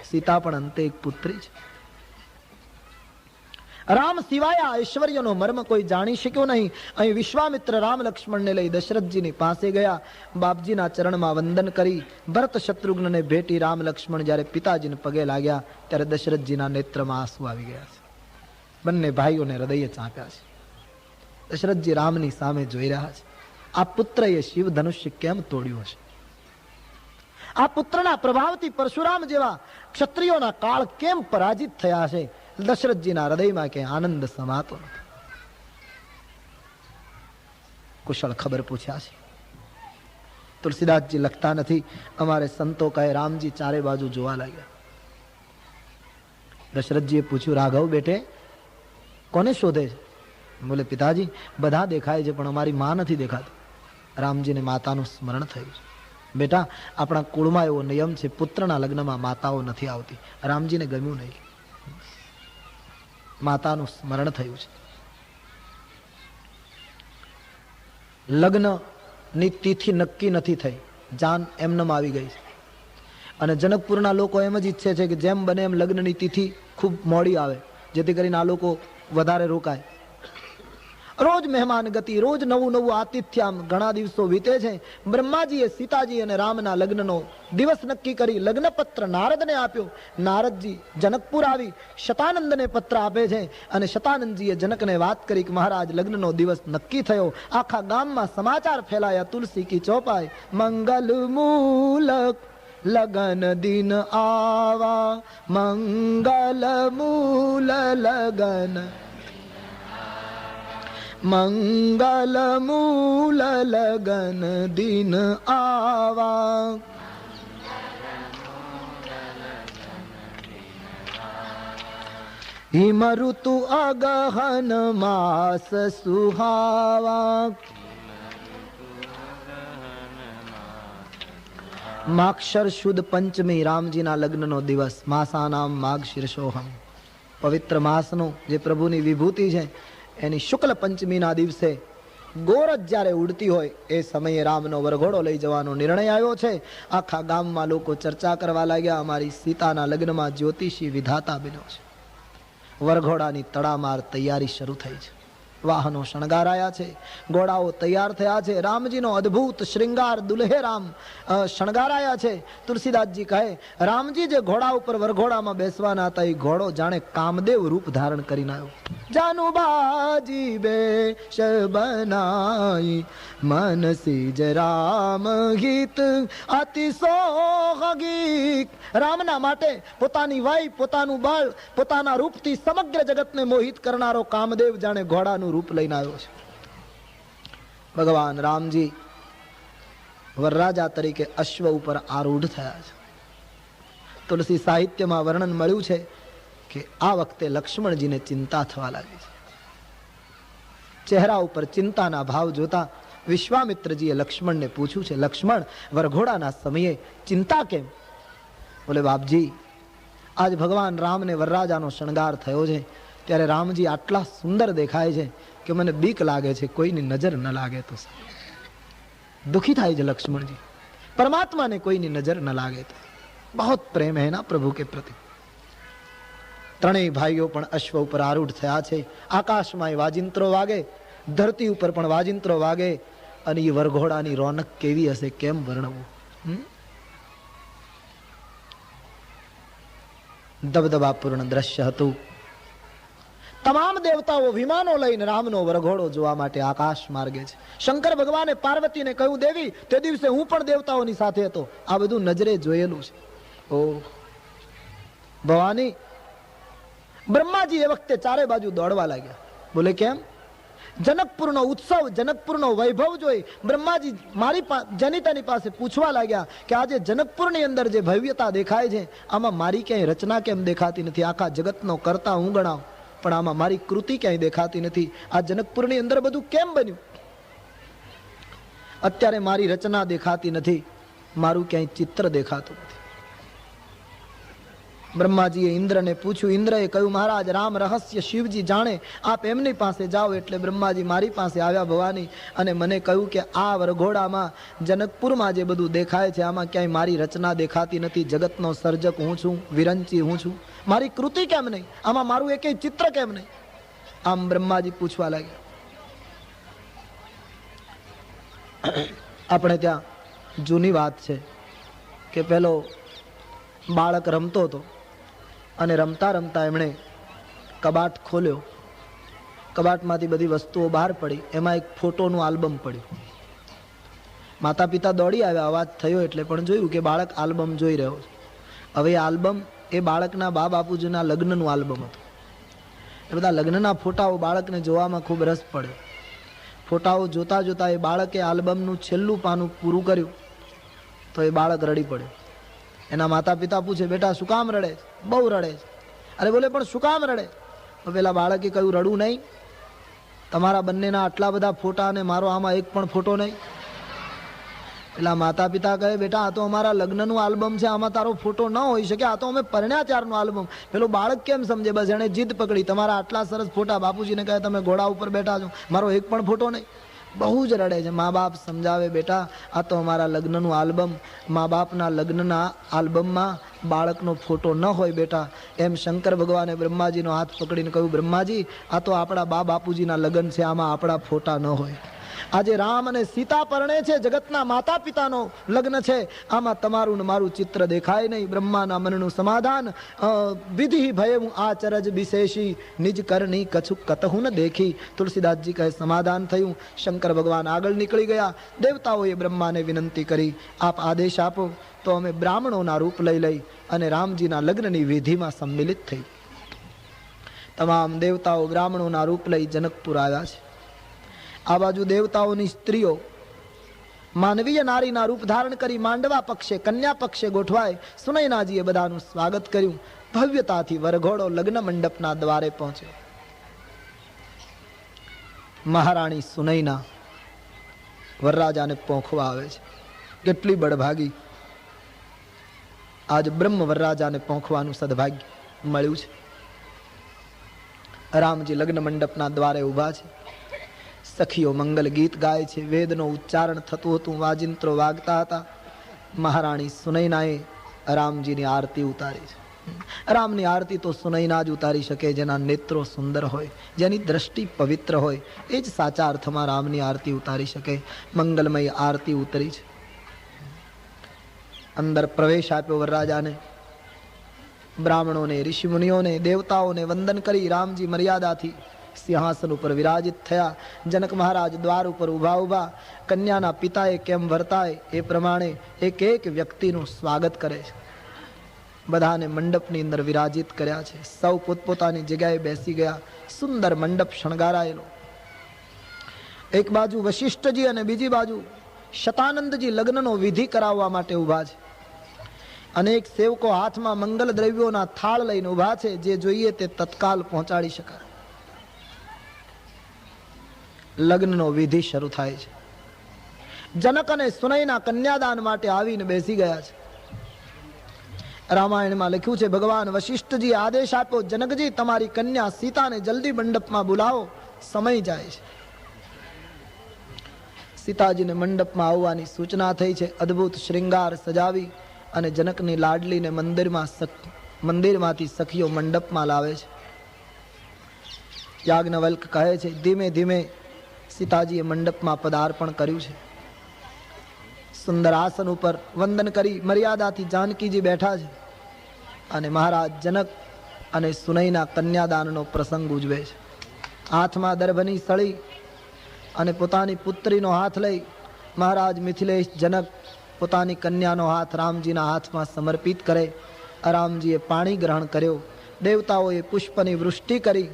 સીતા પણ અંતે એક પુત્રી છે. રામ સિવાય આ ઐશ્વર્યનો મર્મ કોઈ જાણી શક્યો નહીં. અહીં વિશ્વામિત્ર રામ લક્ષ્મણને લઈ દશરથજીની પાસે ગયા. બાપજીના ચરણમાં વંદન કરી ભરત શત્રુઘ્નને ભેટી રામ લક્ષ્મણ જ્યારે પિતાજીને પગે લાગ્યા ત્યારે દશરથજીના નેત્રમાં આંસુ આવી ગયા છે. બંને ભાઈઓને હૃદયે ચાંપ્યા છે. દશરથજી રામની સામે જોઈ રહ્યા છે. આ પુત્રએ શિવ ધનુષ્ય કેમ તોડ્યું હશે? આ પુત્રના પ્રભાવથી પરશુરામ જેવા ક્ષત્રિયોના કાળ કેમ પરાજિત થયા છે? દશરથજીના હૃદયમાં કે આનંદ સમાતો નથી. કુશળ ખબર પૂછ્યા છે. તુલસીદાસજી લખતા નથી, અમારે સંતો કહે રામજી ચારે બાજુ જોવા લાગ્યા. દશરથજીએ પૂછ્યું, રાઘવ બેટે કોને શોધે છે? બોલે પિતાજી બધા દેખાય છે પણ અમારી માં નથી દેખાતી. રામજીને માતાનું સ્મરણ થયું છે. બેટા આપણા કુળમાં એવો નિયમ છે, પુત્રના લગ્નમાં માતાઓ નથી આવતી. રામજીને ગમ્યું નહીં. માતાનું સ્મરણ થયું છે. લગ્નની તિથિ નક્કી નથી થઈ, જાન એમનેમ આવી ગઈ છે. અને જનકપુરના લોકો એમ જ ઈચ્છે છે કે જેમ બને એમ લગ્નની તિથિ ખૂબ મોડી આવે, જેથી કરીને આ લોકો વધારે રોકાય. રોજ મહેમાન ગતિ, રોજ નવું નવું આતિથ્ય. આમ ઘણા દિવસો વીતે છે. બ્રહ્માજીએ સીતાજી અને રામના લગ્નનો દિવસ નક્કી કરી લગ્ન પત્ર નારદને આપ્યો. નારદજી જનકપુર આવી શતાનંદને પત્ર આપે છે અને શતાનંદજીએ જનકને વાત કરી કે મહારાજ લગ્નનો દિવસ નક્કી થયો. આખા ગામમાં સમાચાર ફેલાયા. તુલસી કી ચોપાઈ મંગલ મૂલક લગન દિન આવા, મંગલ મૂલ લગન, મંગલ મૂલ લગન દિન આવા. હિમ ઋતુ અગહન માસ સુહાવા, માક્ષર શુદ્ધ પંચમી રામજીના લગ્નનો દિવસ. માસાનામ માઘ શીર્ષોહમ, પવિત્ર માસનો જે પ્રભુની વિભૂતિ છે એની શુક્લ પંચમીના દિવસે ગોરજ જ્યારે ઉડતી હોય એ સમયે રામનો વરઘોડો લઈ જવાનો નિર્ણય આવ્યો છે. આખા ગામમાં લોકો ચર્ચા કરવા લાગ્યા. અમારી સીતાના લગ્નમાં જ્યોતિષી વિધાતા બન્યો છે. વરઘોડાની તડામાર તૈયારી શરૂ થઈ છે. વાહનો શણગારાયા છે, ઘોડાઓ તૈયાર થયા છે. રામજીનો અદ્ભુત શ્રૃંગાર દુલ્હે રામ શણગારાયા છે. તુલસીદાસજી કહે રામજી જે ઘોડા ઉપર વરઘોડામાં બેસવાના હતા એ ઘોડો જાણે કામદેવ રૂપ ધારણ કરીને આવ્યો. જાનુબાજી બેશ બનાઈ મનસી જ રામ ગીત અતિ સોહગીત. રામના માટે પોતાની વય, પોતાનું બળ, પોતાના રૂપથી સમગ્ર જગતને મોહિત કરનારો કામદેવ જાણે ઘોડાનું રૂપ લઈને આવ્યો છે. ભગવાન રામજી વરરાજા તરીકે અશ્વ ઉપર આરૂઢ થયા છે. તુલસી સાહિત્યમાં વર્ણન મળ્યું છે કે આ વખતે લક્ષ્મણજીને ચિંતા થવા લાગી છે. ચહેરા ઉપર ચિંતાના ભાવ જોતા વિશ્વામિત્રજીએ લક્ષ્મણને પૂછ્યું છે, લક્ષ્મણ વરઘોડાના સમયે ચિંતા કેમ? બોલે બાપજી આજ ભગવાન રામને વરરાજાનો શણગાર થયો છે ત્યારે રામજી આટલા સુંદર દેખાય છે કે મને બીક લાગે છે, કોઈની નજર ન લાગે તો. દુખી થાય છે લક્ષ્મણજી, પરમાત્માને કોઈની નજર ન લાગે તો. બહુ પ્રેમ હે ના પ્રભુ કે પ્રતિ. ત્રણેય ભાઈઓ પણ અશ્વ ઉપર આરૂઢ થયા છે. આકાશમાં વાજિંત્રો વાગે, ધરતી ઉપર પણ વાજિંત્રો વાગે, અને એ વરઘોડાની રોનક કેવી હશે કેમ વર્ણવું. દબદબાપૂર્ણ દ્રશ્ય હતું. તમામ દેવતાઓ વિમાનો લઈને રામનો વરઘોડો જોવા માટે આકાશ માર્ગે છે. શંકર ભગવાને પાર્વતીને કહ્યું, દેવી તે દિવસે હું પણ દેવતાઓની સાથે હતો. આ બધું નજરે જોયેલું છે. ઓ ભવાની, બ્રહ્માજી એ વખતે ચારે બાજુ દોડવા લાગ્યા. બોલે કેમ? જનકપુરનો ઉત્સવ, જનકપુરનો વૈભવ જોઈ બ્રહ્માજી જનિતાની પાસે પૂછવા લાગ્યા કે આજે જનકપુરની અંદર જે ભવ્યતા દેખાય છે આમાં મારી ક્યાંય રચના કેમ દેખાતી નથી? આખા જગતનો કરતા હું ગણાવ, પણ આમાં મારી કૃતિ ક્યાંય દેખાતી નથી. આ જનકપુરની અંદર બધું કેમ બન્યું? અત્યારે મારી રચના દેખાતી નથી, મારું ક્યાંય ચિત્ર દેખાતું નથી. બ્રહ્માજીએ ઇન્દ્રને પૂછ્યું. ઇન્દ્રએ કહ્યું, મહારાજ રામ રહસ્ય શિવજી જાણે, આપ એમની પાસે જાઓ. એટલે બ્રહ્માજી મારી પાસે આવ્યા ભવાની, અને મને કહ્યું કે આ વરઘોડામાં જનકપુરમાં જે બધું દેખાય છે આમાં ક્યાંય મારી રચના દેખાતી નથી. જગતનો સર્જક હું છું, વિરંચી હું છું, મારી કૃતિ કેમ નહીં? આમાં મારું એકેય ચિત્ર કેમ નહીં? આમ બ્રહ્માજી પૂછવા લાગ્યા. આપણે ત્યાં જૂની વાત છે કે પેલો બાળક રમતો હતો અને રમતા રમતા એમણે કબાટ ખોલ્યો. કબાટમાંથી બધી વસ્તુઓ બહાર પડી. એમાં એક ફોટોનું આલ્બમ પડ્યું. માતા પિતા દોડી આવ્યા, અવાજ થયો એટલે પણ જોયું કે બાળક આલ્બમ જોઈ રહ્યો છે. હવે એ આલ્બમ એ બાળકના બા બાપુજીના લગ્નનું આલ્બમ હતું. એ બધા લગ્નના ફોટાઓ બાળકને જોવામાં ખૂબ રસ પડ્યો. ફોટાઓ જોતા જોતા એ બાળકે આલ્બમનું છેલ્લું પાનું પૂરું કર્યું તો એ બાળક રડી પડ્યો. એના માતા પિતા પૂછે, બેટા શું કામ રડે છે? બહુ રડે છે. અરે બોલે, પણ શું કામ રડે? તો પેલા બાળકે કહ્યું, રડવું નહીં, તમારા બંનેના આટલા બધા ફોટા અને મારો આમાં એક પણ ફોટો નહીં. પેલા માતા પિતા કહે, બેટા આ તો અમારા લગ્નનું આલ્બમ છે, આમાં તારો ફોટો ન હોઈ શકે, આ તો અમે પરણ્યા ત્યારનું આલ્બમ. પેલો બાળક કેમ સમજે? બસ એને જીદ પકડી, તમારા આટલા સરસ ફોટા. બાપુજીને કહે, તમે ઘોડા ઉપર બેઠા છો, મારો એક પણ ફોટો નહીં. બહુ જ રડે છે. મા બાપ સમજાવે, બેટા આ તો અમારા લગ્નનું આલ્બમ, મા બાપના લગ્નના આલ્બમમાં બાળકનો ફોટો ન હોય બેટા. એમ શંકર ભગવાને બ્રહ્માજીનો હાથ પકડીને કહ્યું, બ્રહ્માજી આ તો આપણા બા બાપુજીના લગ્ન છે, આમાં આપણા ફોટા ન હોય. આજે રામ અને સીતા પરણે છે, જગતના માતા પિતાનો લગ્ન છે, આમાં તમારું ને મારું ચિત્ર દેખાય નહીં. બ્રહ્માના મનનું સમાધાન, વિધિ ભયવું આચરજ વિશેષી, નિજ કરની કછુક કતહુ ન દેખી. તુલસીદાસજી કહે, સમાધાન થયું. શંકર ભગવાન આગળ નીકળી ગયા. દેવતાઓએ બ્રહ્માને વિનંતી કરી, આપ આદેશ આપો તો અમે બ્રાહ્મણોના રૂપ લઈ અને રામજીના લગ્નની વિધિમાં સંમિલિત થઈ. તમામ દેવતાઓ બ્રાહ્મણોના રૂપ લઈ જનકપુર આવ્યા છે. આ બાજુ દેવતાઓની સ્ત્રીઓ માનવીય નારીના રૂપ ધારણ કરી માંડવા પક્ષે, કન્યા પક્ષે ગોઠવાય. સુનયનાજીએ બધાનું સ્વાગત કર્યું. ભવ્યતાથી વરઘોડો લગ્ન મંડપના દ્વારે પહોંચ્યો. મહારાણી સુનયના વરરાજાને પહોંચવા આવે છે. કેટલી બળભાગી! આજ બ્રહ્મ વરરાજાને પહોંચવાનું સદભાગ્ય મળ્યું છે. રામજી લગ્ન મંડપના દ્વારે ઉભા છે. સખીઓ મંગલ ગીત ગાય છે. વેદનો ઉચ્ચારણ થતું હતું, વાજિંત્રો વાગતા હતા. મહારાણી સુનયનાએ રામજીની આરતી ઉતારી છે. રામની આરતી તો સુનયના જ ઉતારી શકે, જેના નેત્રો સુંદર હોય, જેની દ્રષ્ટિ પવિત્ર હોય, એ જ સાચા અર્થમાં રામની આરતી ઉતારી શકે. મંગલમય આરતી ઉતરી છે. અંદર પ્રવેશ આપ્યો વરરાજાને. બ્રાહ્મણોને, ઋષિમુનિઓને, દેવતાઓને વંદન કરી રામજી મર્યાદાથી સિંહાસન ઉપર વિરાજિત થયા. જનક મહારાજ દ્વાર ઉપર ઊભા કન્યાના પિતાએ કેમ વર્તાય એ પ્રમાણે એક એક વ્યક્તિનું સ્વાગત કરે છે. બધાને મંડપની અંદર વિરાજિત કર્યા છે. સૌ પોતપોતાની જગ્યાએ બેસી ગયા. સુંદર મંડપ શણગારાયેલો. એક બાજુ વશિષ્ઠજી અને બીજી બાજુ શતાનંદજી લગ્નનો વિધિ કરાવવા માટે ઊભા છે. અનેક સેવકો હાથમાં મંગલ દ્રવ્યોના થાળ લઈને ઊભા છે. જે જોઈએ તે તત્કાલ પહોંચાડી શકાય. લગ્નનો વિધિ શરૂ થાય છે. જનક અને સુનયના કન્યાદાન માટે આવીને બેસી ગયા છે. રામાયણમાં લખ્યું છે, ભગવાન વશિષ્ઠજી આદેશ આપ્યો, જનકજી તમારી કન્યા સીતાને જલ્દી મંડપમાં બોલાવો, સમય જાય છે. સીતાજીને મંડપમાં આવવાની સૂચના થઈ છે. અદ્ભુત શ્રૃંગાર સજાવી અને જનકની લાડલીને મંદિરમાંથી સખીઓ મંડપમાં લાવે છે. યાજ્ઞવલ્ક કહે છે, ધીમે ધીમે સીતાજીએ મંડપમાં પદાર્પણ કર્યું છે. સુંદર આસન ઉપર વંદન કરી મર્યાદાથી જાનકીજી બેઠા છે અને મહારાજ જનક અને સુનૈના કન્યાદાનનો પ્રસંગ ઉજવે છે. હાથમાં દર્ભની સળી અને પોતાની પુત્રીનો હાથ લઈ મહારાજ મિથિલેશ જનક પોતાની કન્યાનો હાથ રામજીના હાથમાં સમર્પિત કરે. રામજીએ પાણી ગ્રહણ કર્યો. દેવતાઓએ પુષ્પની વૃષ્ટિ કરી.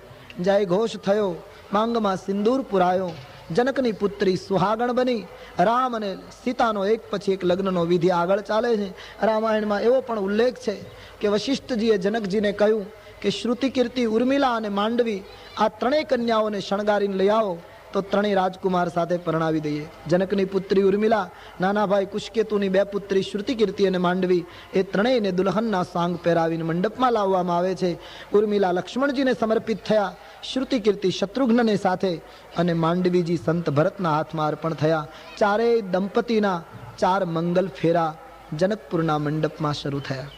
જય ઘોષ થયો. માંગમાં સિંદૂર પુરાયો. જનકની પુત્રી સુહાગણ બની. રામ અને સીતાનો એક પછી એક લગ્નનો વિધિ આગળ ચાલે છે. રામાયણમાં એવો પણ ઉલ્લેખ છે કે વશિષ્ઠજીએ જનકજીને કહ્યું કે શ્રુતિ, કીર્તિ, ઉર્મિલા અને માંડવી આ ત્રણેય કન્યાઓને શણગારીને લઈ આવો તો ત્રણેય રાજકુમાર સાથે પરણાવી દઈએ. જનકની પુત્રી ઉર્મિલા, નાના ભાઈ કુશકેતુની બે પુત્રી શ્રુતિ, કીર્તિ અને માંડવી, એ ત્રણેયને દુલ્હનના સાંગ પહેરાવીને મંડપમાં લાવવામાં આવે છે. ઉર્મિલા લક્ષ્મણજીને સમર્પિત થયા, શ્રુતિ કીર્તિ શત્રુઘ્નને સાથે અને માંડવીજી સંત ભરતના હાથમાં અર્પણ થયા. ચારેય દંપતીના 4 મંગલ ફેરા જનકપુરના મંડપમાં શરૂ થયા.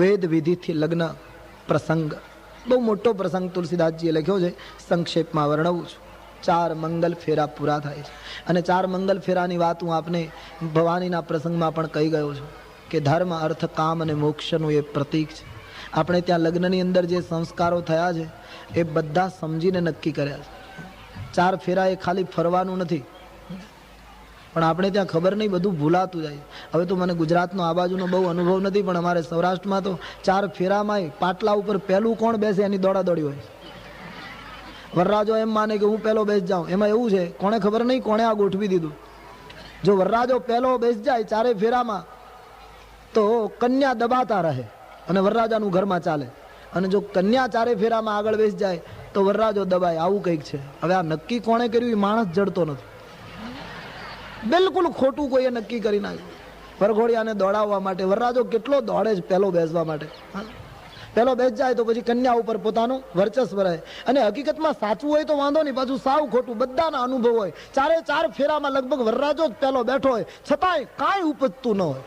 વેદ વિધિથી લગ્ન પ્રસંગ, બહુ મોટો પ્રસંગ તુલસીદાસજીએ લખ્યો છે, સંક્ષેપમાં વર્ણવું છું. 4 મંગલ ફેરા પૂરા થાય છે. અને 4 મંગલ ફેરાની વાત હું આપને ભવાનીના પ્રસંગમાં પણ કહી ગયો છું કે ધર્મ, અર્થ, કામ અને મોક્ષનું એ પ્રતીક છે. આપણે ત્યાં લગ્નની અંદર જે સંસ્કારો થયા છે એ બધા સમજીને નક્કી કર્યા છે. 4 ફેરા એ ખાલી ફરવાનું નથી, પણ આપણે ત્યાં ખબર નહીં, બધું ભૂલાતું જાય. હવે તો મને ગુજરાતનો આ બાજુનો બહુ અનુભવ નથી, પણ અમારે સૌરાષ્ટ્રમાં તો 4 ફેરામાં પાટલા ઉપર પહેલું કોણ બેસે એની દોડાદોડી હોય. વરરાજો એમ માને કે હું પહેલો બેસી જાઉં. એમાં એવું છે, કોણે ખબર નહીં કોણે આ ગોઠવી દીધું. જો વરરાજો પહેલો બેસી જાય 4 ફેરામાં તો કન્યા દબાતા રહે અને વરરાજાનું ઘરમાં ચાલે. અને જો કન્યા 4 ફેરામાં આગળ બેસી જાય તો વરરાજો દબાય. આવું કંઈક છે. હવે આ નક્કી કોણે કર્યું એ માણસ જડતો નથી. બિલકુલ ખોટું કોઈએ નક્કી કરી નાખ્યું. વરઘોડિયાને દોડાવવા માટે વરરાજો કેટલો દોડે છે પહેલો બેસવા માટે. પહેલો બેસી જાય તો પછી કન્યા ઉપર પોતાનું વર્ચસ્વ રહે. અને હકીકતમાં સાચું હોય તો વાંધો નહીં, પાછું સાવ ખોટું. બધાના અનુભવ હોય. 4 ફેરામાં લગભગ વરરાજો જ પહેલો બેઠો હોય, છતાંય કાંઈ ઉપજતું ન હોય.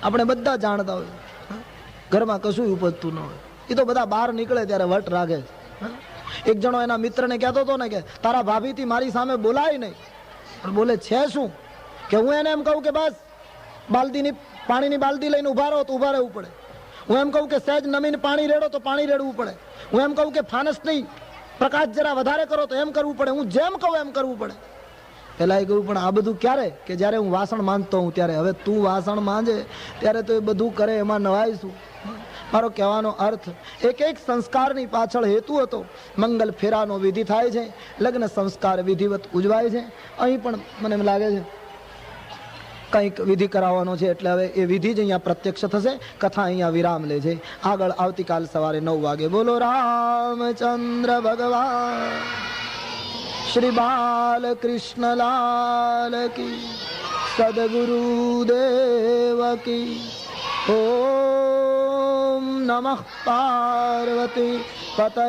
આપણે બધા જાણતા હોય ઘરમાં કશું ઉપજતું ન હોય. એ તો બધા બહાર નીકળે ત્યારે વટ રાખે. એક જણો એના મિત્રને કહેતો હતો ને કે તારા ભાભીથી મારી સામે બોલાય નહીં. પણ બોલે છે શું કે હું એને એમ કહું કે બસ પાણીની બાલદી લઈને ઉભા રહો તો ઉભા રહેવું પડે. હું એમ કહું કે સહેજ નમીને પાણી રેડો તો પાણી રેડવું પડે. હું એમ કહું કે ફાનસ નહીં, પ્રકાશ જરા વધારે કરો તો એમ કરવું પડે. હું જેમ કહું એમ કરવું પડે. પેલા એ કહ્યું પણ આ બધું ક્યારે? કે જ્યારે હું વાસણ માંજતો હું ત્યારે. હવે તું વાસણ માંજે ત્યારે તો એ બધું કરે, એમાં નવાઈશું. મારો કહેવાનો અર્થ એક સંસ્કારની પાછળ હેતુ હતો. મંગલ ફેરાનો વિધિ થાય છે, લગ્ન સંસ્કાર વિધિવત ઉજવાય છે. અહીં પણ મને એમ લાગે છે કંઈક વિધિ કરાવવાનો છે, એટલે હવે એ વિધિ જ અહીંયા પ્રત્યક્ષ થશે. કથા અહીંયા વિરામ લે છે. આગળ આવતીકાલ સવારે 9 વાગે. બોલો રામચંદ્ર ભગવાન શ્રી બાલકૃષ્ણલાલ કી, સદગુરુદેવ કી. ઓમ નમઃ પાર્વતી પતય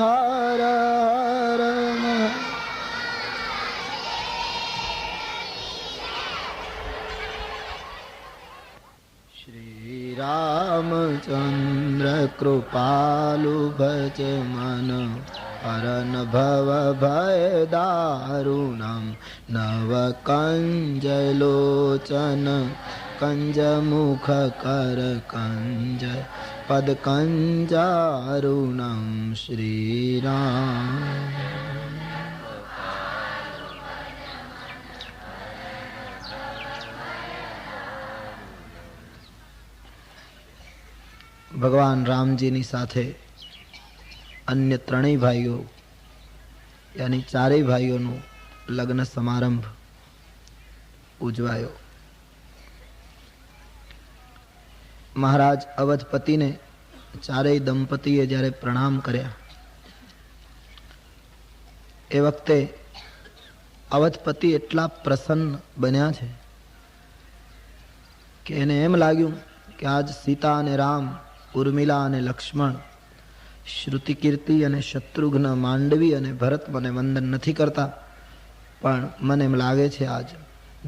હર હર મહાદેવ. શ્રી રામચંદ્ર કૃપાલુ ભજ મન, હરન ભવ ભય દારુણમ, નવ કંજ લોચન કંજ મુખ કર કંજ પદ કંજારુણમ. શ્રી રામ ભગવાન રામજીની સાથે અન્ય 3 ભાઈઓ યાની 4 ભાઈઓનું લગ્ન સમારંભ ઉજવાયો. મહારાજ અવધપતિને 4 દંપતીએ જ્યારે પ્રણામ કર્યા એ વખતે અવધપતિ એટલા પ્રસન્ન બન્યા છે કે એને એમ લાગ્યું કે આજ સીતા અને રામ, ઉર્મિલા અને લક્ષ્મણ, શ્રુતિ કીર્તિ અને શત્રુઘ્ન, માંડવી અને ભરત મને વંદન નથી કરતા, પણ મને એમ લાગે છે આજ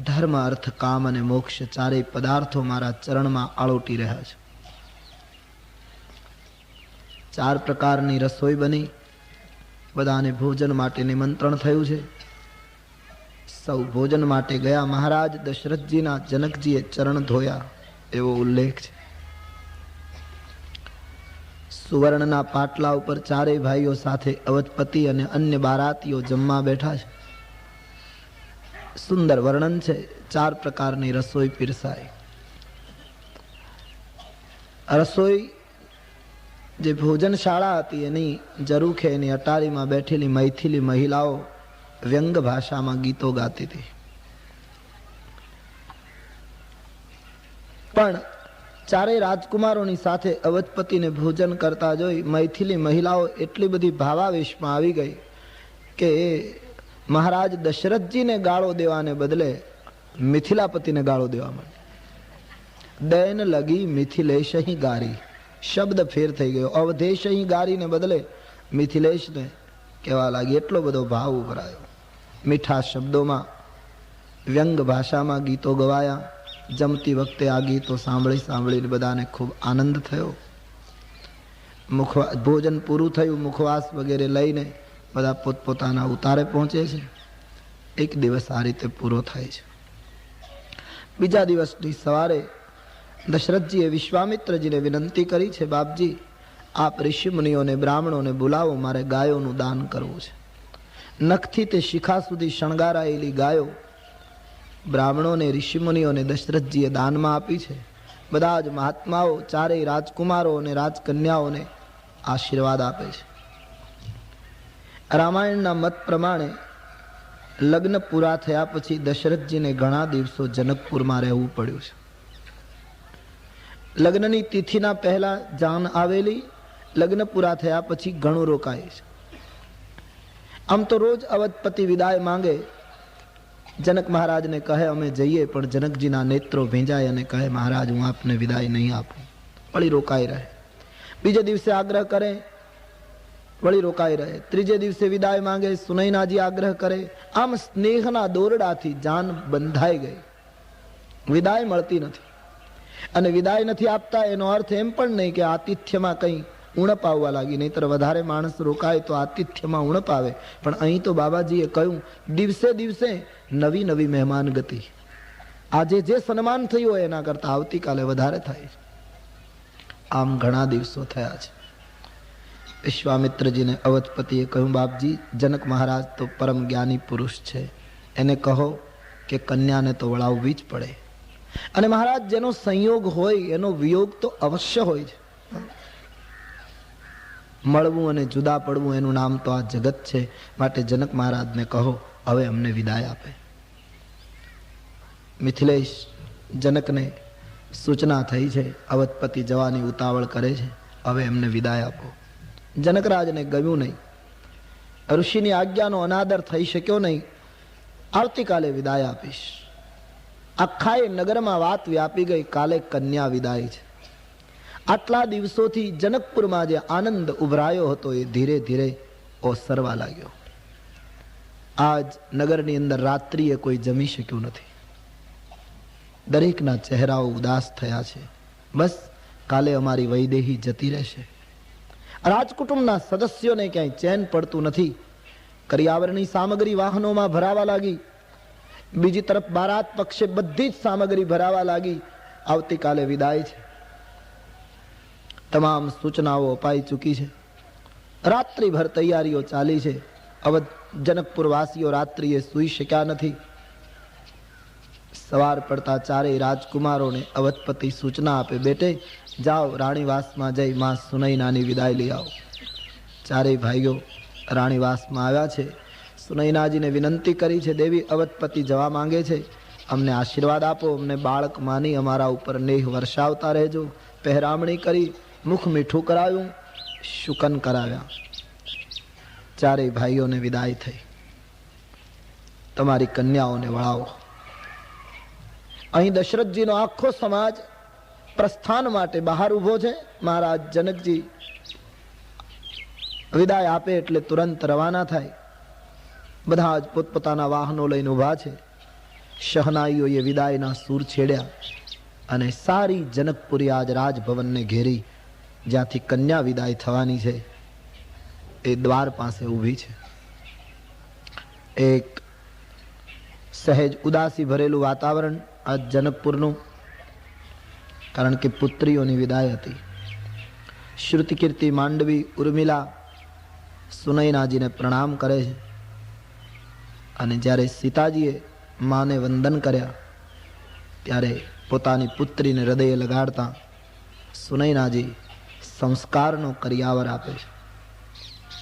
ધર્મ, અર્થ, કામ અને મોક્ષ ચારેય પદાર્થો મારા ચરણમાં આળોટી રહ્યા છે. 4 પ્રકારની રસોઈ બની, બધાને ભોજન માટે નિમંત્રણ થયું છે. સૌ ભોજન માટે ગયા. મહારાજ દશરથજીના જનકજીએ ચરણ ધોયા એવો ઉલ્લેખ છે. સુવર્ણના પાટલા ઉપર ચારેય ભાઈઓ સાથે અવધપતિ અને અન્ય બારાતીઓ જમવા બેઠા છે. સુંદર વર્ણન છે. 4 પ્રકારની રસોઈ પીરસાય. રસોઈ જે ભોજનશાળા હતી એની ઝરૂખે એની અટારીમાં બેઠેલી મૈથિલી મહિલાઓ વ્યંગ ભાષામાં ગીતો ગાતી હતી. પણ ચારેય રાજકુમારોની સાથે અવધપતિને ભોજન કરતા જોઈ મૈથિલી મહિલાઓ એટલી બધી ભાવાવેશમાં આવી ગઈ કે મહારાજ દશરથજીને ગાળો દેવાને બદલે મિથિલાપતિને ગાળો દેવા માંડી. દૈન લગી મિથિલેશ અહીં ગારી, શબ્દ ફેર થઈ ગયો. અવધેશ અહીં ગારીને બદલે મિથિલેશને કહેવા લાગી. એટલો બધો ભાવ ઉભરાયો. મીઠા શબ્દોમાં વ્યંગ ભાષામાં ગીતો ગવાયા. જમતી વખતે આ ગીતો સાંભળીને બધાને ખૂબ આનંદ થયો. ભોજન પૂરું થયું. મુખવાસ વગેરે લઈને બધા પોતપોતાના ઉતારે પહોંચે છે. એક દિવસ આ રીતે પૂરો થાય છે. બીજા દિવસની સવારે દશરથજીએ વિશ્વામિત્રજીને વિનંતી કરી છે, બાપજી આપ ઋષિ મુનિઓને બ્રાહ્મણોને બોલાવો, મારે ગાયોનું દાન કરવું છે. નખથી તે શિખા સુધી શણગારાયેલી ગાયો બ્રાહ્મણોને, ઋષિમુનિઓને દશરથજીએ દાનમાં આપી છે. બધા જ મહાત્માઓ, ચારેય રાજકુમારો અને રાજકન્યાઓને આશીર્વાદ આપે છે. રામાયણના મત પ્રમાણે લગ્ન પૂરા થયા પછી દશરથજીને ઘણા દિવસો જનકપુરમાં રહેવું પડ્યું છે. લગ્નની તિથિના પહેલા જાન આવેલી, લગ્ન પૂરા થયા પછી ઘણું રોકાય છે. આમ તો રોજ અવધપતિ વિદાય માંગે, જનક મહારાજને કહે અમે જઈએ, પણ જનકજીના નેત્રો ભીંજાય અને કહે મહારાજ હું આપને વિદાય નહીં આપું. વળી રોકાઈ રહે. બીજે દિવસે આગ્રહ કરે, વળી રોકાઈ રહે. ત્રીજે દિવસે વિદાય માંગે, સુનૈનાજી આગ્રહ કરે. આમ સ્નેહના દોરડાથી જાન બંધાઈ ગઈ. વિદાય મળતી નથી. અને વિદાય નથી આપતા એનો અર્થ એમ પણ નહીં કે આતિથ્યમાં કંઈ ઉણપ આવવા લાગી. નહીતર વધારે માણસ રોકાય તો આતિથ્યમાં ઉણપ આવે. પણ અહીં તો બાબાજીએ કહ્યું દિવસે દિવસે નવી નવી મહેમાન ગતિ. આજે જે સન્માન થયું હોય એના કરતા આવતીકાલે વધારે થાય. આમ ઘણા દિવસો થયા છે. વિશ્વામિત્રજીને અવધપતિએ કહ્યું, બાપજી જનક મહારાજ તો પરમ જ્ઞાની પુરુષ છે, એને કહો કે કન્યાને તો વળાવવી જ પડે. અને મહારાજ જેનો સંયોગ હોય એનો વિયોગ તો અવશ્ય હોય છે. મળવું અને જુદા પડવું એનું નામ તો આ જગત છે. માટે જનક મહારાજને કહો હવે અમને વિદાય આપે. મિથિલેશ જનકને સૂચના થઈ છે, અવધપતિ જવાની ઉતાવળ કરે છે, હવે એમને વિદાય આપો. જનકરાજને ગમ્યું નહીં. ઋષિની આજ્ઞાનો અનાદર થઈ શક્યો નહીં. આવતીકાલે વિદાય આપીશ. આખા નગરમાં વાત વ્યાપી ગઈ, કાલે કન્યા વિદાય છે. આટલા દિવસોથી જનકપુરમાં જે આનંદ ઉભરાયો હતો એ ધીરે ધીરે ઓસરવા લાગ્યો. આજ નગરની અંદર રાત્રિએ કોઈ જમી શક્યું નથી. દરેકના ચહેરાઓ ઉદાસ થયા છે. બસ કાલે અમારી વૈદેહી જતી રહેશે. રાજકુટુંબના સદસ્યોને ક્યાંય ચેન પડતું નથી. કરિયાવરની સામગ્રી વાહનોમાં ભરાવા લાગી. બીજી તરફ બારાત પક્ષે બધી જ સામગ્રી ભરાવા લાગી. આવતીકાલે વિદાય છે. તમામ સૂચનાઓ અપાઈ ચૂકી છે. રાત્રિભર તૈયારીઓ ચાલી છે. અવધ જનકપુર વાસીઓ રાત્રિએ સૂઈ શક્યા નથી. સવાર પડતા ચારેય રાજકુમારોને અવધપતિ સૂચના આપે, બેટે જાઓ રાણીવાસમાં જઈ માં સુનૈનાની વિદાય લઈ આવો. ચારેય ભાઈઓ રાણીવાસમાં આવ્યા છે. સુનૈનાજીને વિનંતી કરી છે, દેવી અવધપતિ જવા માંગે છે, અમને આશીર્વાદ આપો, અમને બાળક માની અમારા ઉપર નેહ વર્ષાવતા રહેજો. પહેરામણી કરી, મુખ મીઠું કરાવ્યું, શુકન કરાવ્યા. ચારેય ભાઈઓને વિદાય થઈ. તમારી કન્યાઓને વળાવો. અહીં દશરથજીનો આખો સમાજ પ્રસ્થાન માટે બહાર ઉભો છે. મહારાજ જનકજી વિદાય આપે એટલે તુરંત રવાના થાય. બધા જ પોતપોતાના વાહનો લઈને ઉભા છે. શહનાઈઓએ વિદાયના સૂર છેડ્યા અને સારી જનકપુરી આજ રાજભવનને ઘેરી જ્યાંથી કન્યા વિદાય થવાની છે એ દ્વાર પાસે ઊભી છે. એક સહેજ ઉદાસી ભરેલું વાતાવરણ આ જનકપુરનું, કારણ કે પુત્રીઓની વિદાય હતી. શ્રુતિ કીર્તિ માંડવી ઉર્મિલા સુનયનાજીને પ્રણામ કરે છે અને જ્યારે સીતાજીએ માને વંદન કર્યા ત્યારે પોતાની પુત્રીને હૃદયે લગાડતા સુનયનાજી સંસ્કારનો કરિયાવર આપે છે.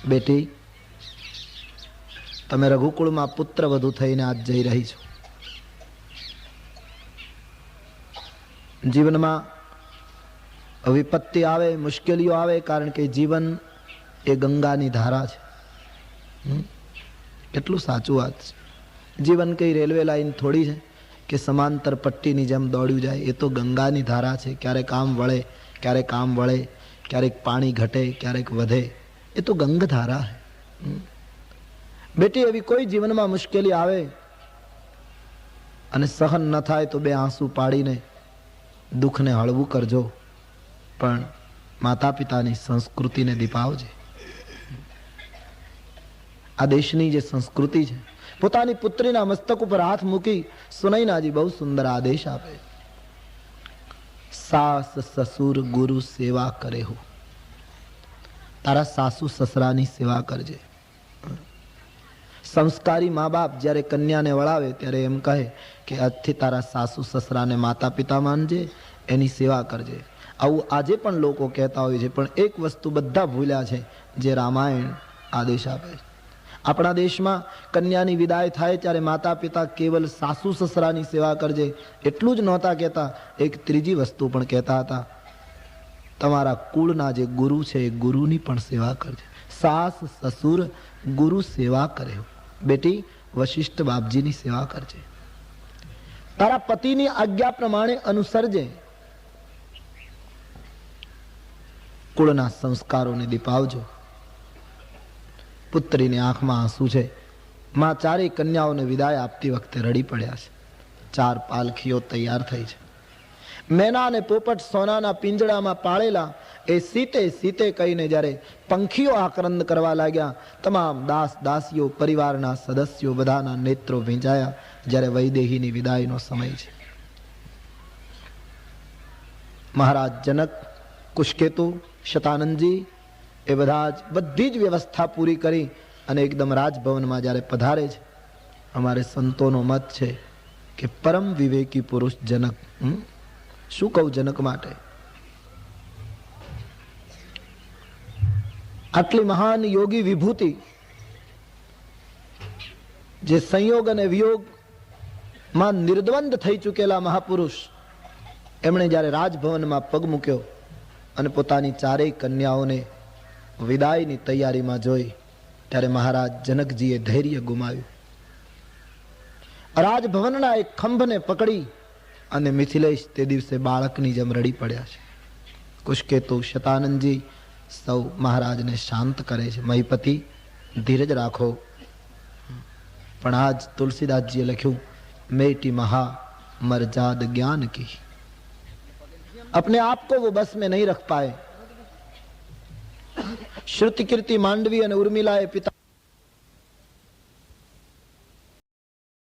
બેટી, તમે રઘુકુળમાં પુત્ર વધુ થઈને આજ જઈ રહી છો. જીવનમાં વિપત્તિ આવે, મુશ્કેલીઓ આવે, કારણ કે જીવન એ ગંગાની ધારા છે. કેટલું સાચું વાત છે. જીવન કઈ રેલવે લાઈન થોડી છે કે સમાંતર પટ્ટીની જેમ દોડ્યું જાય. એ તો ગંગાની ધારા છે. ક્યારેક આમ વળે, ક્યારેક આમ વળે, ક્યારેક પાણી ઘટે, ક્યારેક વધે. એ તો ગંગધારા છે. બેટી, એવી કોઈ જીવનમાં મુશ્કેલી આવે અને સહન ન થાય તો બે આંસુ પાડીને દુઃખને હળવું કરજો, પણ માતા પિતાની સંસ્કૃતિને દીપાવજે. આ દેશની જે સંસ્કૃતિ છે, પોતાની પુત્રીના મસ્તક ઉપર હાથ મૂકી સુનયનાજી બહુ સુંદર આદેશ આપે. સાસ સસુર ગુરુ સેવા કરે હો. તારા સાસુ સસરાની સેવા કરજે. સંસ્કારી મા બાપ જ્યારે કન્યાને વળાવે ત્યારે એમ કહે કે આજથી તારા સાસુ સસરાને માતા પિતા માનજે, એની સેવા કરજે. આવું આજે પણ લોકો કહેતા હોય છે, પણ એક વસ્તુ બધા ભૂલ્યા છે જે રામાયણ આદેશ આપે છે. આપણા દેશમાં કન્યાની વિદાય થાય ત્યારે માતા પિતા કેવલ સાસુ સસરાની સેવા કરજે એટલું જ નહોતા કહેતા, એક ત્રીજી વસ્તુ પણ કહેતા હતા, તમારા કુળના જે ગુરુ છે એ ગુરુની પણ સેવા કરજે. સાસ સસુર ગુરુ સેવા કરે. બેટી, વશિષ્ઠ બાપજીની સેવા કરજે. તારા પતિની આજ્ઞા પ્રમાણે અનુસરજે. કુળના સંસ્કારોને દીપાવજો. પુત્રીની આંખમાં આંસુ છે. માં ચારેય કન્યાઓને વિદાય આપતી વખતે રડી પડ્યા છે. 4 પાલખીઓ તૈયાર થઈ છે. મેના અને પોપટ સોનાના પિંજડામાં પાળેલા એ સીતે સીતે કહીને જ્યારે પંખીઓ આક્રંદ કરવા લાગ્યા, તમામ દાસ દાસીઓ, પરિવારના સદસ્યો બધાના નેત્રો ભીંજાયા. જ્યારે વૈદેહીની વિદાયનો સમય છે. મહારાજ જનક, કુશકેતુ, શતાનંદજી એ બધા જ બધી જ વ્યવસ્થા પૂરી કરી અને એકદમ રાજભવનમાં જ્યારે પધારે છે, અમારે સંતોનો મત છે કે પરમ વિવેકી પુરુષ જનક. શું કહું જનક માટે? આટલી મહાન યોગી વિભૂતિ, જે સંયોગ અને વિયોગ માં નિર્દ્વંદ થઈ ચૂકેલા મહાપુરુષ, એમણે જ્યારે રાજભવનમાં પગ મૂક્યો અને પોતાની ચારેય કન્યાઓને વિદાયની તૈયારીમાં જોઈ ત્યારે મહારાજ જનકજીએ ધૈર્ય ગુમાવ્યું. રાજભવનના એક ખંભને પકડી અને મિથિલેશ તે દિવસે બાળકની જેમ રડી પડ્યા છે. કુશકેતુ, શતાનંદજી સૌ મહારાજને શાંત કરે છે. મહીપતિ, ધીરજ રાખો. પણ આજ તુલસીદાસજીએ લખ્યું, मेटी महा मर्जाद ज्ञान की, अपने आप को वो बस में नहीं रख पाए. श्रुति कीर्ति मांडवी और उर्मिला પિતા